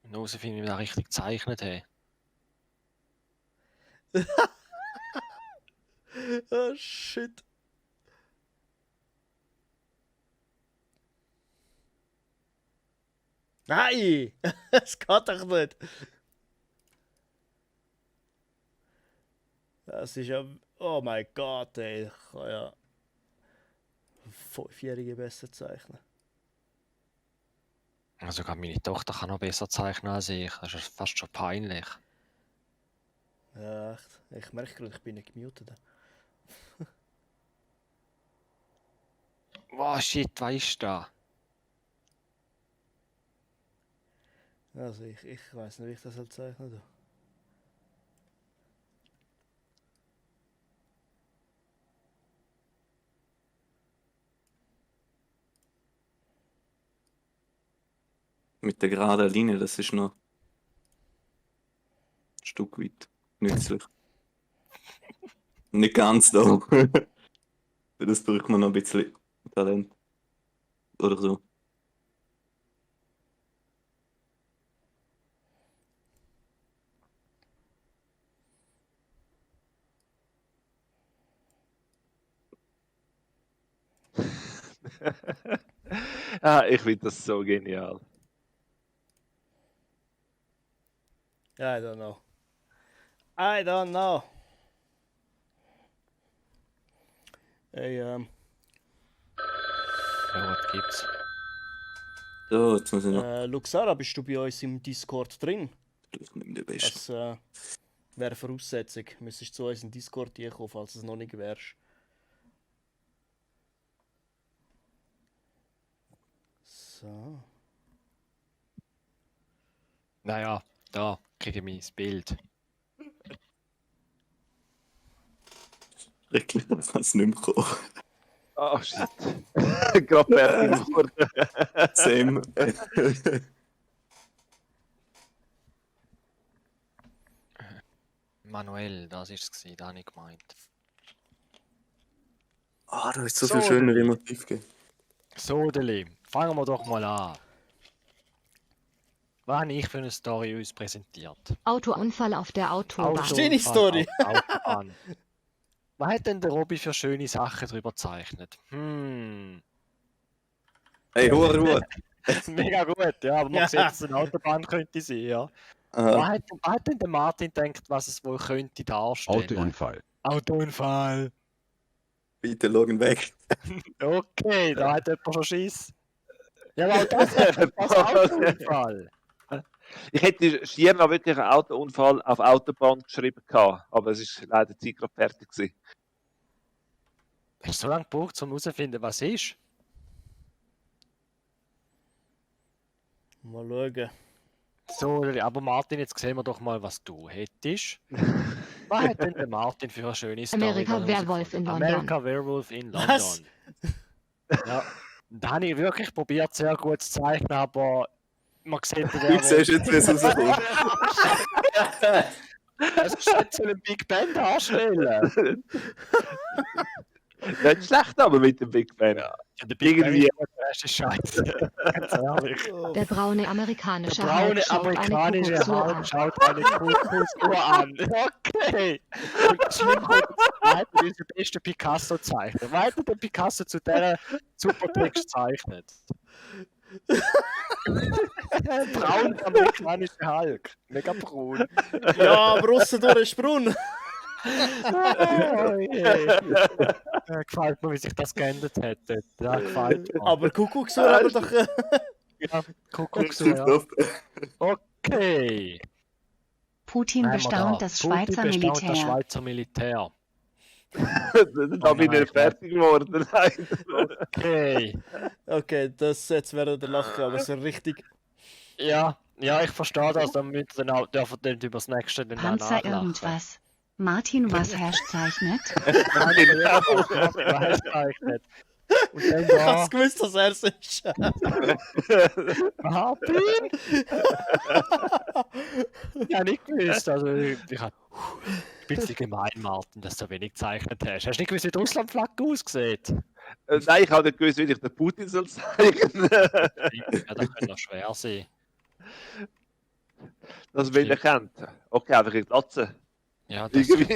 Nur so finde ich da richtig gezeichnet haben. Oh, shit. Nein! Es geht doch nicht. Das ist ja. Oh mein Gott, ey. Ich kann ja. 5-Jährige besser zeichnen. Also gerade meine Tochter kann noch besser zeichnen als ich. Das ist fast schon peinlich. Ja, echt. Ich merke gerade, ich bin nicht gemutet. Wow, shit, was ist da? Also, ich weiß nicht, wie ich das soll zeichnen soll. Mit der geraden Linie, das ist noch ein Stück weit nützlich. Nicht ganz da. Für das braucht man noch ein bisschen Talent. Oder so. Ich finde das so genial. I don't know. I don't know. Hey, Ja, was gibt's? So, jetzt muss ich noch. Luxara, bist du bei uns im Discord drin? Ich nehme den besten. Das wäre Voraussetzung. Müsstest du zu uns in Discord kommen, falls es noch nicht wärst. So. Naja, da kriege ich mein Bild. Schrecklich, ich kann es nicht mehr kommen. Oh shit. Gerade fertig geworden. Same. Manuel, das ist es, da habe ich gemeint. Ah, da ist so So, viel schönere Motiv gegeben. So, Deli, fangen wir doch mal an. Was habe ich für eine Story uns präsentiert? Autounfall auf der Autobahn. Verstehe ich Story. auf der Autobahn. Was hat denn der Robby für schöne Sachen drüber gezeichnet? Hey, Ruhe. Mega gut, ja, aber man sieht, dass es eine Autobahn könnte sein, ja. Aha. Was hat denn der Martin gedacht, was es wohl könnte darstellen? Autounfall. Autounfall. Bitte schauen weg. Okay, da hat jemand schon Schiss. Ja, aber auch das ist ein Autounfall. Ich hätte schier noch wirklich einen Autounfall auf Autobahn geschrieben gehabt, aber es ist leider die Zeit gerade fertig gewesen. Hast du so lange gebraucht, um herauszufinden, was es ist? Mal schauen. So, aber Martin, jetzt sehen wir doch mal, was du hättest. Was hat denn der Martin für eine schöne Story? America die er Werewolf in herausgefunden hat? London. America Werewolf in London. Was? Ja, da habe ich wirklich probiert, sehr gut zu zeichnen, aber man sieht den Du siehst jetzt, wie es rauskommt. Es ist jetzt so ein Big Band darstellen. Nicht schlecht, aber mit dem Big Ben. Ja, der Big Band Irgendwie- ist gut, der Rest ist scheiße. Ganz ehrlich. Der braune Der amerikanische braune Hulk schaut eine amerikanische Kuckucksuhr Hulk an. schaut eine Kuckucksuhr an. Okay. Und schlimm kommt weiter unser bester Picasso-Zeichner. Weiter der Picasso zu dieser Supertext zeichnet. Braun amerikanische Hulk. Mega braun. Ja, aber aussen durch ist Brunn. Oh, je. Gefällt mir, wie sich das geändert hat. dort. Ja, gefällt mir. Aber Kuckucksuhr aber doch. Ja, Kuckucksuhr, ja. Okay. Putin Nehmen wir da. bestaunt das Putin Schweizer bestaunt das Militär. Schweizer Militär. Da bin ich nicht fertig geworden. Okay. Okay, das jetzt wäre der Lachen, aber so richtig. Ja, ich verstehe das, damit dann auch dürfen dann über das nächste dann Panzer nachlachen. irgendwas. Martin was zeichnet. Genau. Gezeichnet. Und dann Ich hab's da, gewusst, dass er es ist. Martin? Ja, nicht gewusst. Also, ich hab ein bisschen gemein, Martin, dass du so wenig gezeichnet hast. Hast du nicht gewusst, wie die Russlandflagge aussieht? Nein, ich habe nicht gewusst, wie ich den Putin soll zeigen. Ja, das könnte noch schwer sein. Das will ich kennt. Okay, einfach in die Glatze. Ja, das Irgendwie.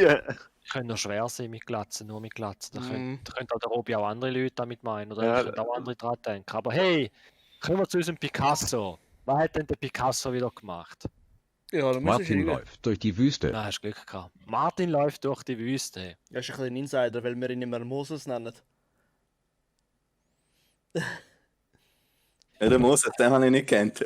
könnte noch schwer sein mit Glatzen, nur mit Glatzen. Da Mhm. könnte auch der Robi auch andere Leute damit meinen, oder Ja. ich könnte auch andere dran denken. Aber hey, kommen wir zu unserem Picasso. Was hat denn der Picasso wieder gemacht? Ja, dann muss ich Martin läuft durch die Wüste. Na, hast du Glück gehabt. Martin läuft durch die Wüste. Das ist ein bisschen ein Insider, weil wir ihn immer Moses nennen. Ja, der Moses, den habe ich nicht gekannt.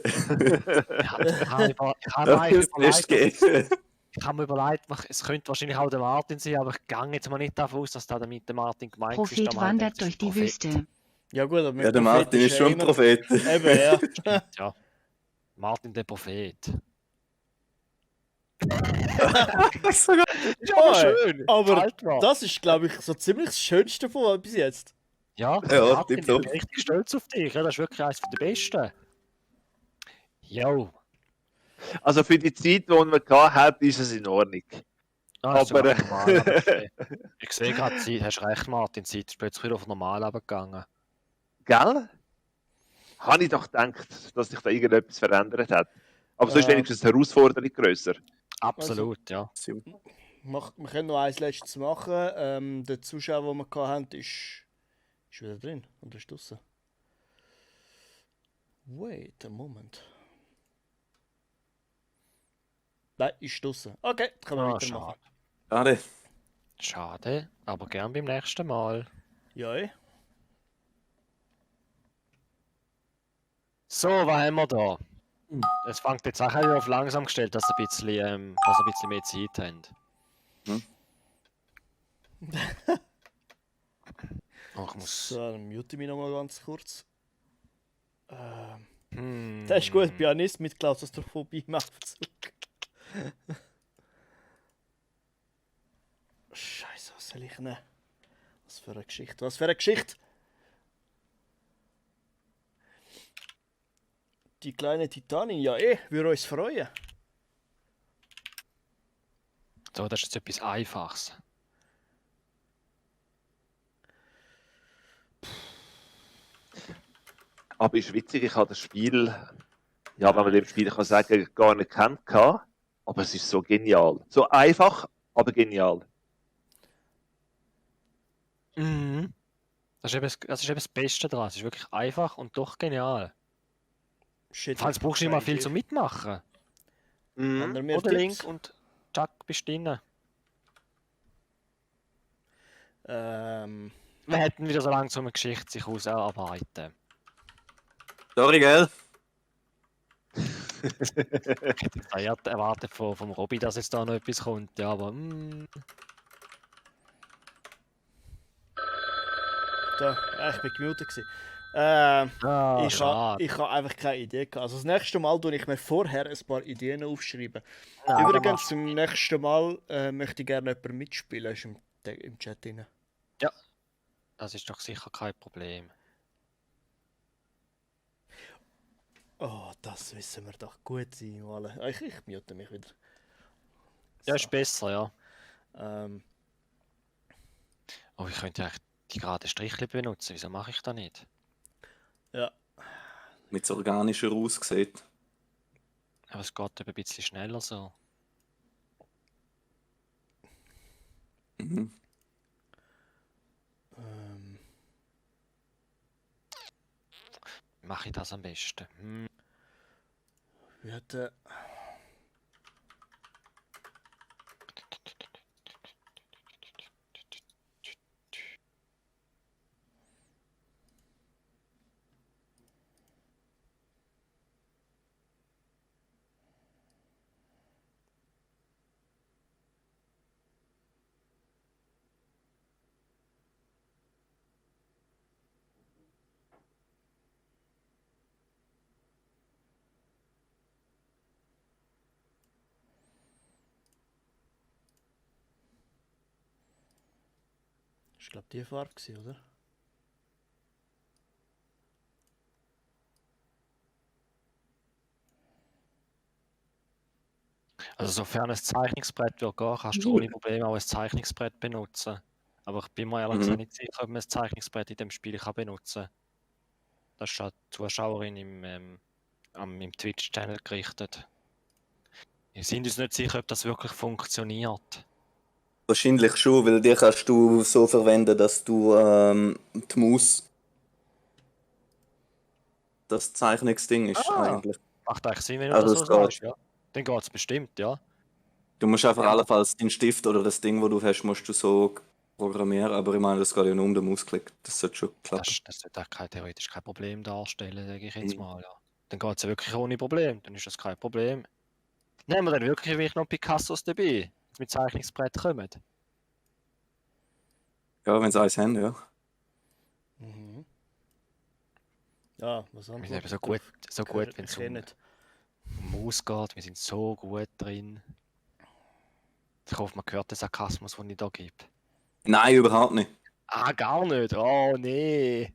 Ich habe mir überlegt, es könnte wahrscheinlich auch der Martin sein, aber ich gehe jetzt mal nicht davon aus, dass da mit dem Martin gemeint ist. Prophet Da meine ich, wandert das durch ist die Prophet. Wüste. Ja gut, aber Ja, der Martin ist schon ein immer... Prophet. Eben, ja. Ja, Martin der Prophet. Ist sogar- Ist aber Oh, schön. aber Halt mal. das ist, glaube ich, so ziemlich das Schönste von bis jetzt. Ja, Ja, Martin, ich tipptopp. bin richtig stolz auf dich. Ja, das ist wirklich eines der besten. Jo. Also für die Zeit, die wir hatten, ist es in Ordnung. Ah, ist Aber- sogar normal, aber okay. Ich sehe gerade, hast recht, Martin, die Zeit ist plötzlich wieder auf normal gegangen. Gell? Habe ich doch gedacht, dass sich da irgendetwas verändert hat. Aber so ist wenigstens die Herausforderung grösser. Absolut, ja. Wir können noch eins letztes machen. Der Zuschauer, den wir hatten, ist wieder drin. Und ist draußen. Wait a moment. Nein, ist draußen. Okay, dann können wir Ah, weitermachen. Schade. Schade, aber gern beim nächsten Mal. Ja, eh. So, was haben wir da? Es fängt jetzt auch wieder auf langsam gestellt, dass ihr ein bisschen mehr Zeit habt. Oh, ich muss. So, dann mute ich mich noch mal ganz kurz. Hm. Das ist gut, Pianist mit Klaustrophobie im Aufzug. Scheiße, was soll ich nehmen? Was für eine Geschichte, was für eine Geschichte! Die kleine Titanin, ja würde uns freuen. So, das ist jetzt etwas Einfaches. Aber ist witzig, ich habe das Spiel, ja, wenn man dem Spiel kann sagen, gar nicht kennt, aber es ist so genial. So einfach, aber genial. Mhm. Das ist eben das Beste daran. Es ist wirklich einfach und doch genial. Shit, Falls brauchst du nicht mal viel zum Mitmachen. Haben wir mehr Oder Tipps? Link und Chuck bist drin. Wir hätten wieder so lange so eine Geschichte sich ausarbeiten. Sorry, gell? Ich hätte jetzt erwartet vom Robby, dass jetzt da noch etwas kommt. Ja, aber Da, ja, ich bin gemutet gewesen. Ich schade. habe einfach keine Idee gehabt. Also das nächste Mal tue ich mir vorher ein paar Ideen aufschreiben. Ja, Übrigens, zum nächsten Mal möchte ich gerne jemanden mitspielen, ist im Chat drin. das ist doch sicher kein Problem. Oh, das wissen wir doch gut sein, alle. Ich mute mich wieder. Ja, ist besser, ja. Oh, ich könnte eigentlich die gerade Strichli benutzen. Wieso mache ich das nicht? Ja. Mit so organischer aussieht. Aber es geht eben ein bisschen schneller so. Mhm. Wie mache ich das am besten? Wie hat der... Das war glaube ich die Farbe, oder? Also sofern ein Zeichnungsbrett wird gehen, kannst du ohne Probleme auch ein Zeichnungsbrett benutzen. Aber ich bin mir ehrlich gesagt nicht sicher, ob man ein Zeichnungsbrett in dem Spiel kann benutzen kann. Das ist an die Zuschauerin im Twitch-Channel gerichtet. Wir sind uns nicht sicher, ob das wirklich funktioniert. Wahrscheinlich schon, weil die kannst du so verwenden, dass du die Maus das Zeichnungsding ist eigentlich. Macht eigentlich Sinn, wenn du Also das es so geht. sagst, ja. Dann geht es bestimmt, ja. Du musst einfach Ja. allenfalls den Stift oder das Ding, wo du hast, musst du so programmieren, aber ich meine, das geht ja nur um den Mausklick. Das sollte schon klappen. Das sollte auch theoretisch kein Problem darstellen, sage ich jetzt Mhm. mal, ja. Dann geht es ja wirklich ohne Problem, dann ist das kein Problem. Nehmen wir dann wirklich noch Picassos dabei, die mit Zeichnungsbrett kommen. Ja, wenn sie eins haben, ja. Mhm. Ja, was Wir anderes? sind eben so gut, wenn es um nicht. Maus geht, wir sind so gut drin. Ich hoffe, man hört den Sarkasmus, den ich da gebe. Nein, überhaupt nicht. Ah, gar nicht. Oh, nee.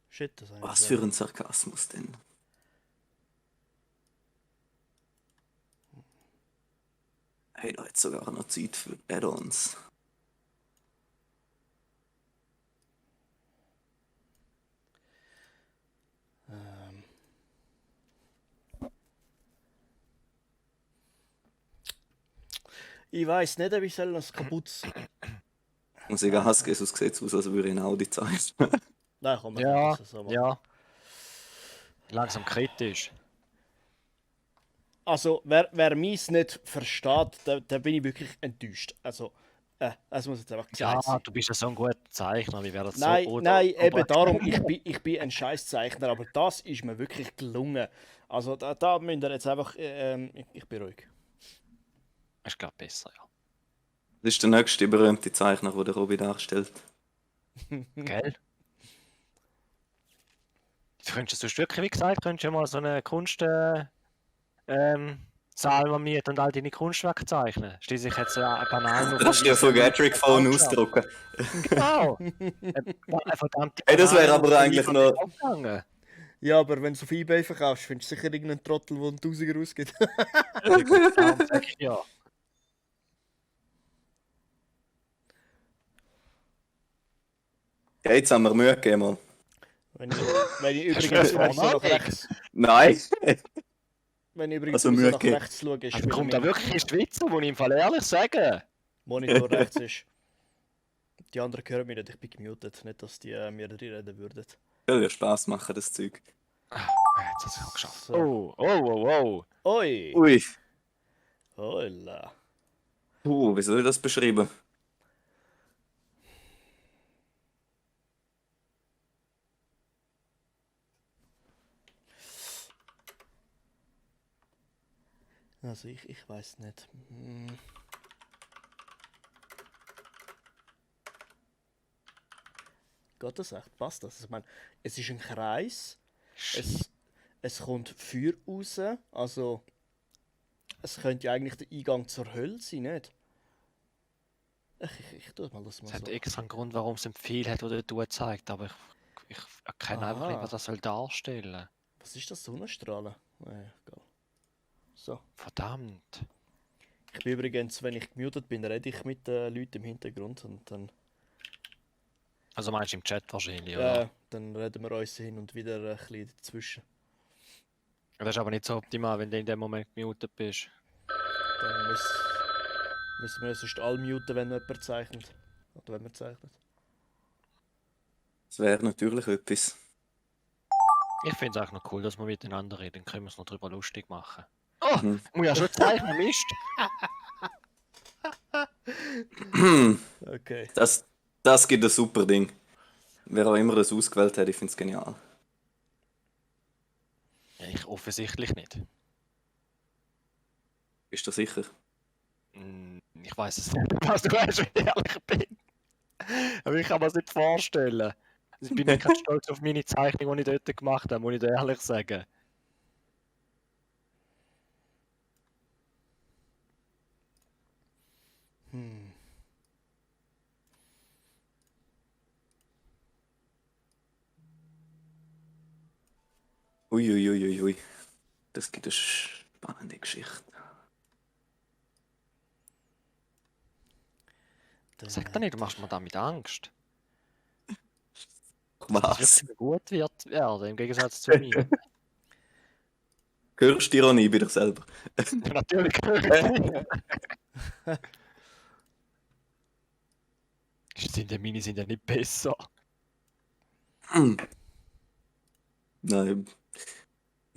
Shit, das habe ich Was nicht für ein Sarkasmus denn? Hey, da hat sogar noch Zeit für Add-ons. Ähm. Ich weiß nicht, ob ich das kaputt. Muss ich Gas geben, sonst sieht es aus, als würde ich ein Audi zeichnen. Nein, komm, wir Ja, können das so machen. ja. Langsam kritisch. Also, wer meins nicht versteht, da bin ich wirklich enttäuscht. Also, das muss jetzt einfach Ja, gesagt sein. du bist ja so ein guter Zeichner, wie wäre das Nein, so? nein, eben darum, ich bin ein Scheißzeichner, aber das ist mir wirklich gelungen. Also, da müsst ihr jetzt einfach, ich bin ruhig. Ist glaube besser, ja. Das ist der nächste berühmte Zeichner, den der Robi darstellt. Gell? Du könntest sonst wirklich, wie gesagt, könntest du ja mal so eine Saal mieten und all deine Kunstwerke zeichnen. Schließlich hat es ja eine Banane. Du kannst dir von Gatrick Phone ausdrucken. Genau! Eine verdammte Hey, das wäre Banane, aber die eigentlich von noch- dir abgegangen. Ja, aber wenn du auf eBay verkaufst, findest du sicher irgendeinen Trottel, der einen Tausiger ausgibt. Darum sag ich ja. Ja, jetzt haben wir Mühe gegeben, Mann. Wenn ich übrigens wenn ich so nach rechts, Nein! wenn ich übrigens Also so Mühe nach gegeben. rechts schaue, ist Also weil kommt da mein wirklich in die Schweiz, muss ich im Fall ehrlich sagen. Monitor rechts ist. Die anderen hören mich nicht, ich bin gemutet. Nicht, dass die mir reden würden. Soll ja Spaß machen, das Zeug. Jetzt hat es auch geschafft. So. Oh, oh, oh, oh. Oi! Ui. Holla! Wie soll ich das beschreiben? Also ich weiß nicht. Geht das echt? Passt das? Ich meine, es ist ein Kreis. Es kommt Feuer raus. Also es könnte ja eigentlich der Eingang zur Hölle sein, nicht? Ich tue mal das mal Es hat so. extra einen Grund, warum es ein Pfeil hat, der dort zeigt, aber ich erkenne einfach nicht, was das soll darstellen. Was ist das? Sonnenstrahlen? Egal. So. Verdammt. Ich bin übrigens, wenn ich gemutet bin, rede ich mit den Leuten im Hintergrund und dann, Also meinst du im Chat wahrscheinlich, oder? dann reden wir uns hin und wieder ein bisschen dazwischen. Das ist aber nicht so optimal, wenn du in dem Moment gemutet bist. Dann müssen wir sonst alle muten, wenn jemand zeichnet. Oder wenn man zeichnet. Das wäre natürlich etwas. Ich finde es auch noch cool, dass wir miteinander reden, dann können wir es noch drüber lustig machen. Oh, Mhm. muss ja schon zeichnen, Mist! Okay. Das gibt ein super Ding. Wer auch immer das ausgewählt hat, ich finde es genial. Ja, ich offensichtlich nicht. Bist du sicher? Ich weiß es nicht, was du weißt, wenn ich ehrlich bin. Aber ich kann mir das nicht vorstellen. Also ich bin nicht ganz stolz auf meine Zeichnung, die ich dort gemacht habe, muss ich dir ehrlich sagen. Hm. Uiuiuiui. Das gibt eine spannende Geschichte. Sag doch nicht, du machst mir damit Angst. Dass Was? es wirklich gut wird werden, im Gegensatz zu mir. Hörst du Ironie bei dir selber? Natürlich. Meine sind ja nicht besser. Nein.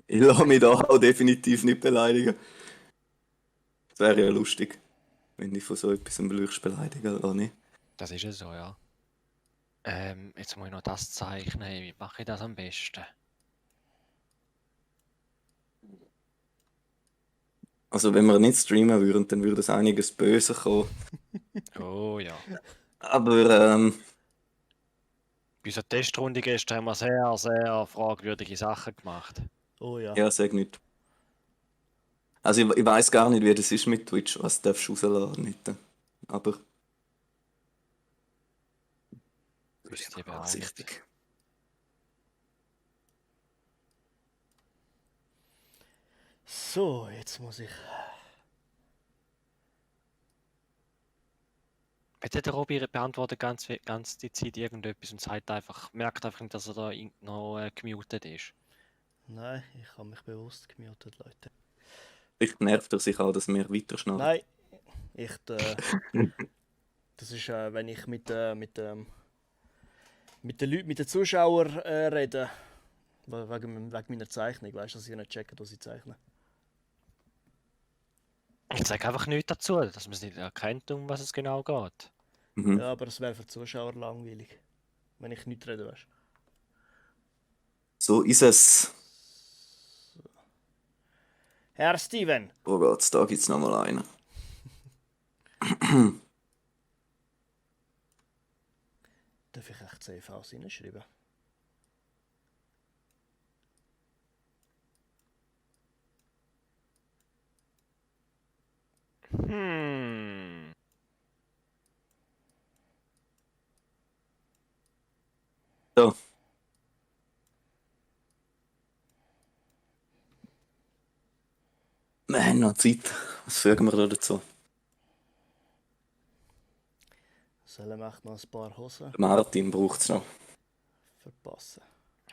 Ich lasse mich da auch definitiv nicht beleidigen. Das wäre ja lustig, wenn ich von so etwas beleidigen oder nicht. Das ist ja so, ja. Jetzt muss ich noch das zeichnen. Wie mache ich das am besten? Also wenn wir nicht streamen würden, dann würde es einiges böse kommen. Oh ja. Aber Bei unserer Testrunde gestern haben wir sehr, sehr fragwürdige Sachen gemacht. Oh ja. ja, sag nicht. Also ich weiß gar nicht, wie das ist mit Twitch, was darfst du rausladen nicht. Aber Bist du vorsichtig. So, jetzt muss ich. Bitte der Robby beantwortet ganz die Zeit irgendetwas und merkt einfach nicht, dass er da noch gemutet ist. Nein, ich habe mich bewusst gemutet, Leute. Vielleicht nervt er sich auch, dass wir weiter schnarren. Nein, ich. Das ist, wenn ich mit den Leuten, mit den Zuschauern rede. Wegen meiner Zeichnung, weißt du, dass sie nicht checken, was ich zeichne. Ich sage einfach nichts dazu, dass man es nicht erkennt, um was es genau geht. Mhm. Ja, aber es wäre für die Zuschauer langweilig, wenn ich nicht rede, weißt du. So ist es. Herr Steven! Wo geht's? Da gibt's nochmal einen. Darf ich echt CVs reinschreiben? Hm. So. Wir haben noch Zeit. Was fügen wir da dazu? Sollen wir echt noch ein paar Hosen Martin braucht es noch. verpassen?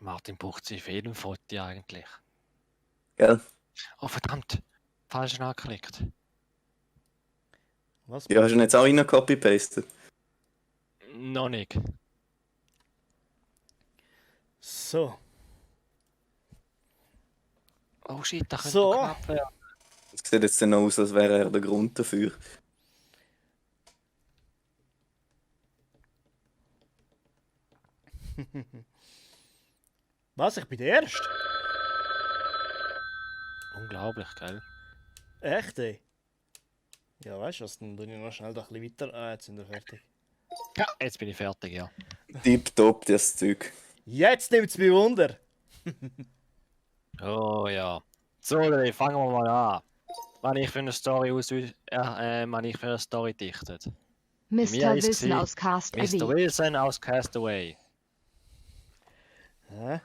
Martin braucht sie für jeden Foto eigentlich. Gell? Oh verdammt, falsch angeklickt. Was? Ja, hast du ihn jetzt auch rein copy-pastet? Noch nicht. So. Oh shit, da könnte So. knapp werden. Es sieht jetzt dann aus, als wäre er der Grund dafür. Was? Ich bin der Erste? Unglaublich, gell? Echt, ey? Ja, weißt du was? Dann tue ich noch schnell da ein bisschen weiter. Ah, jetzt sind wir fertig. Ja, jetzt bin ich fertig, ja. Tipptopp, das Zeug. Jetzt nimmt es mich Wunder! Oh ja. So, dann fangen wir mal an. Was ich für eine Story was ich für eine Story dichtet. Mir Mr. ist Wilson sie- aus Cast Mr. Away. Wilson aus Castaway. Hä?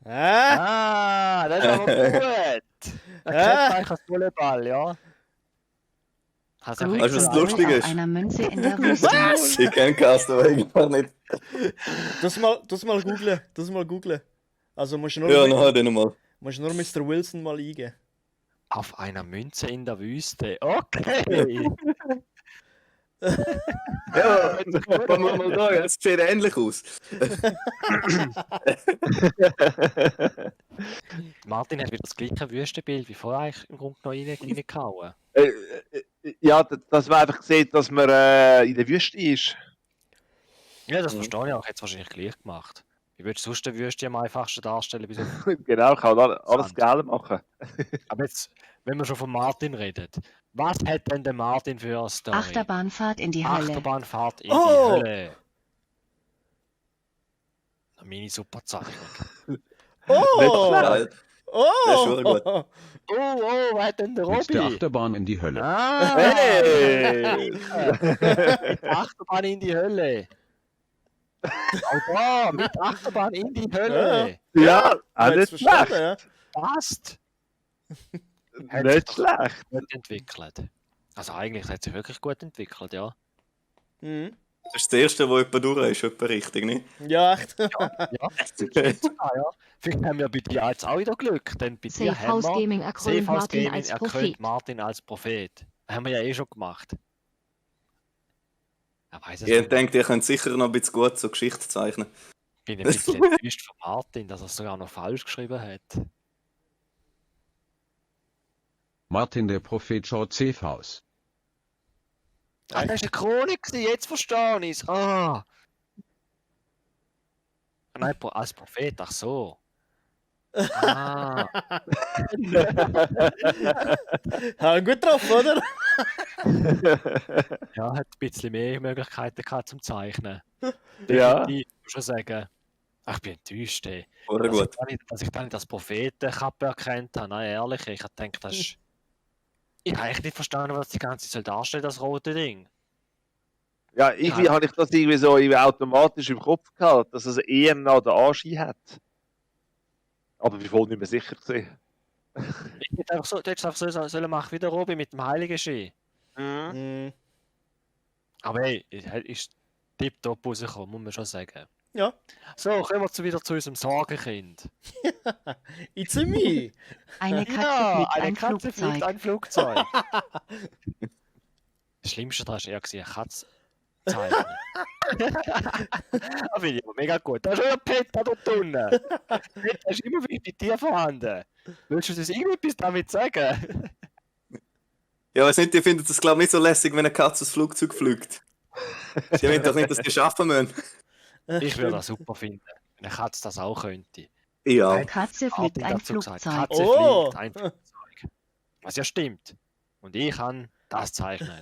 Hä? Ah, das ist aber gut. Er kennt eigentlich als Volleyball, ja. Hast du Groot Weißt du, was Symbol lustig auf ist? einer Münze in der Wüste. Ich kenne Castaway gar nicht. Das mal googlen. Das mal googlen. Also musst du Ja, nur, nachher dann nochmal. musst du nur Mr. Wilson mal eingeben. Auf einer Münze in der Wüste. Okay. Ja, wollen wir mal da, es sieht ähnlich aus. Martin hat wieder das gleiche Wüstenbild wie vorher eigentlich im Grunde noch reingehauen. Ja, dass man einfach sieht, dass man in der Wüste ist. Ja, das verstehe ich auch. Jetzt wahrscheinlich gleich gemacht. Wie würdest du sonst die Wüste am einfachsten darstellen? Bis auf... Genau, kann man alles Sand. Geld machen. Aber jetzt, wenn wir schon von Martin reden, was hat denn der Martin für eine Story? Achterbahnfahrt in die Hölle. Achterbahnfahrt in Oh! die Hölle. Eine Mini-Superzeichnung. Oh! Geil. Oh! Das ist schon gut. Oh, was hat denn der Mit der Robby? Achterbahn in die Hölle. Ah, Hey! mit Achterbahn in die Hölle. Auch da, mit Achterbahn in die Hölle. Ja, auch Hat's nicht verstanden, schlecht. ja? Passt. Nicht schlecht. Gut entwickelt. Also eigentlich hat sich wirklich gut entwickelt, ja. Mhm. Das ist das erste, wo jemand durch ist, etwa richtig, nicht? Ja, echt. Ja, stimmt sogar, ja. Vielleicht haben wir bei dir jetzt auch wieder Glück, denn bei dir Safe haben House wir Gaming erkrönt Safe House Martin Gaming als erkrönt Prophet. Martin als Prophet. Haben wir ja eh schon gemacht. Er weiß es Ihr nicht. denkt, ihr könnt sicher noch ein bisschen gut so Geschichte zeichnen. Ich bin ein bisschen enttäuscht von Martin, dass er es sogar noch falsch geschrieben hat. Martin der Prophet schaut safe aus. Ah, das war eine Chronik, jetzt verstehe ich es. Ah. Nein, als Prophet, ach so. Ah. Haben gut getroffen, oder? Ja, hat ein bisschen mehr Möglichkeiten gehabt zum Zeichnen. Ja. Definitiv, muss schon sagen. Ach, ich bin enttäuscht, ey. Oder gut. Dass ich dann nicht das Prophetenkappe erkannt habe. Nein, ehrlich, ich habe gedacht, das ist... Ich habe echt nicht verstanden, was die ganze Zeit darstellt, das rote Ding. Ja, irgendwie habe ich das irgendwie so automatisch im Kopf gehabt, dass es eher noch den Anschein hat. Aber ich bin voll nicht mehr sicher gewesen. Ich hätte einfach so, du hättest einfach so sollen machen wie der Robby mit dem Heiligen Ski. Mhm. Aber hey, ist tipptopp rausgekommen, muss man schon sagen. Ja. So, kommen wir wieder zu unserem Sorgenkind. It's a me. Eine Katze Ja, fliegt eine ein Katze fliegt Flugzeug. ein Flugzeug. Das Schlimmste daran war eher eine Katze zeichnen. Das finde ich aber mega gut. Da ist schon ein Pet da dort unten. Pet ist immer wieder bei dir vorhanden. Willst du das irgendetwas damit sagen? Ja, weiß nicht, ihr findet das, glaube ich, nicht so lässig, wenn eine Katze das Flugzeug fliegt. Sie wollen doch nicht, dass die schaffen müssen. Ich würde das super finden, wenn eine Katze das auch könnte. Ja. Katze fliegt Martin ein dazu gesagt, Flugzeug. Katze Oh. fliegt ein Flugzeug. Was ja stimmt. Und ich kann das zeichnen.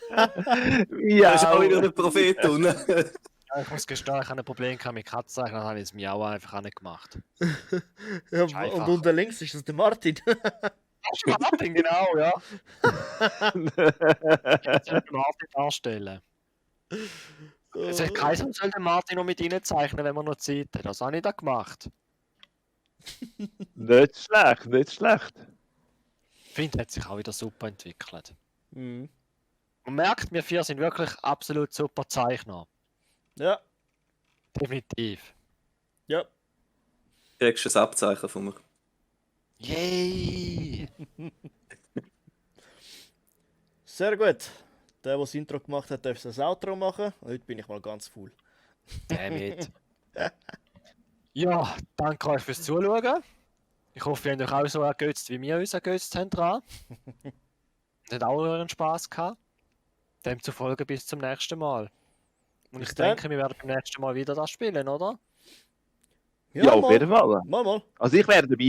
Da ist auch wieder der Prophet unten. Ja, ich muss gestehen, ich habe ein Problem mit Katzzeichnen, dann habe ich das Miau einfach auch nicht gemacht. Ja, Ist einfach. und unten links ist das der Martin. Das ist Martin, genau, ja. Jetzt soll den Martin darstellen. Es hat keiner soll den Martin noch mit reinzeichnen, wenn wir noch Zeit haben. Das habe ich da gemacht. Nicht schlecht, nicht schlecht. Ich finde, hat sich auch wieder super entwickelt. Mhm. Man merkt, wir vier sind wirklich absolut super Zeichner. Ja, Definitiv. ja. Kriegst du ein Abzeichen von mir? Yay! Sehr gut. Der das Intro gemacht hat, darf das Outro machen. Heute bin ich mal ganz full. Damit. Ja, danke euch fürs Zuschauen. Ich hoffe, ihr habt euch auch so ergötzt, wie wir uns ergötzt haben dran. Und habt auch euren Spass gehabt. Demzufolge bis zum nächsten Mal. Und ich Bis dann. denke, wir werden beim nächsten Mal wieder das spielen, oder? Ja, auf jeden Fall. Mal. Also ich wäre dabei.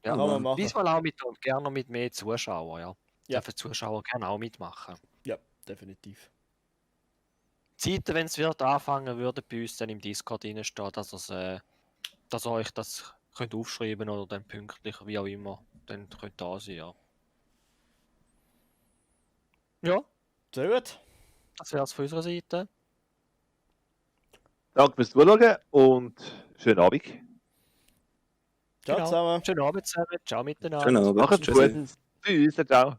Ja, Kann man machen. diesmal auch mit und gerne noch mit mehr Zuschauern, ja. Ja. Dürfen Zuschauer gerne auch mitmachen. Ja, definitiv. Zeiten, wenn es wird anfangen, würden bei uns dann im Discord reinstehen, dass ihr euch das könnt aufschreiben oder dann pünktlich, wie auch immer, dann könnt da sein, ja. Ja, Sehr gut. das wäre es von unserer Seite. Danke fürs Zuschauen und schönen Abend. Ciao Genau. zusammen. Schönen Abend zusammen, ciao miteinander. Schönen Abend. Macht's Tschüssi. gut. Tschüss, ciao.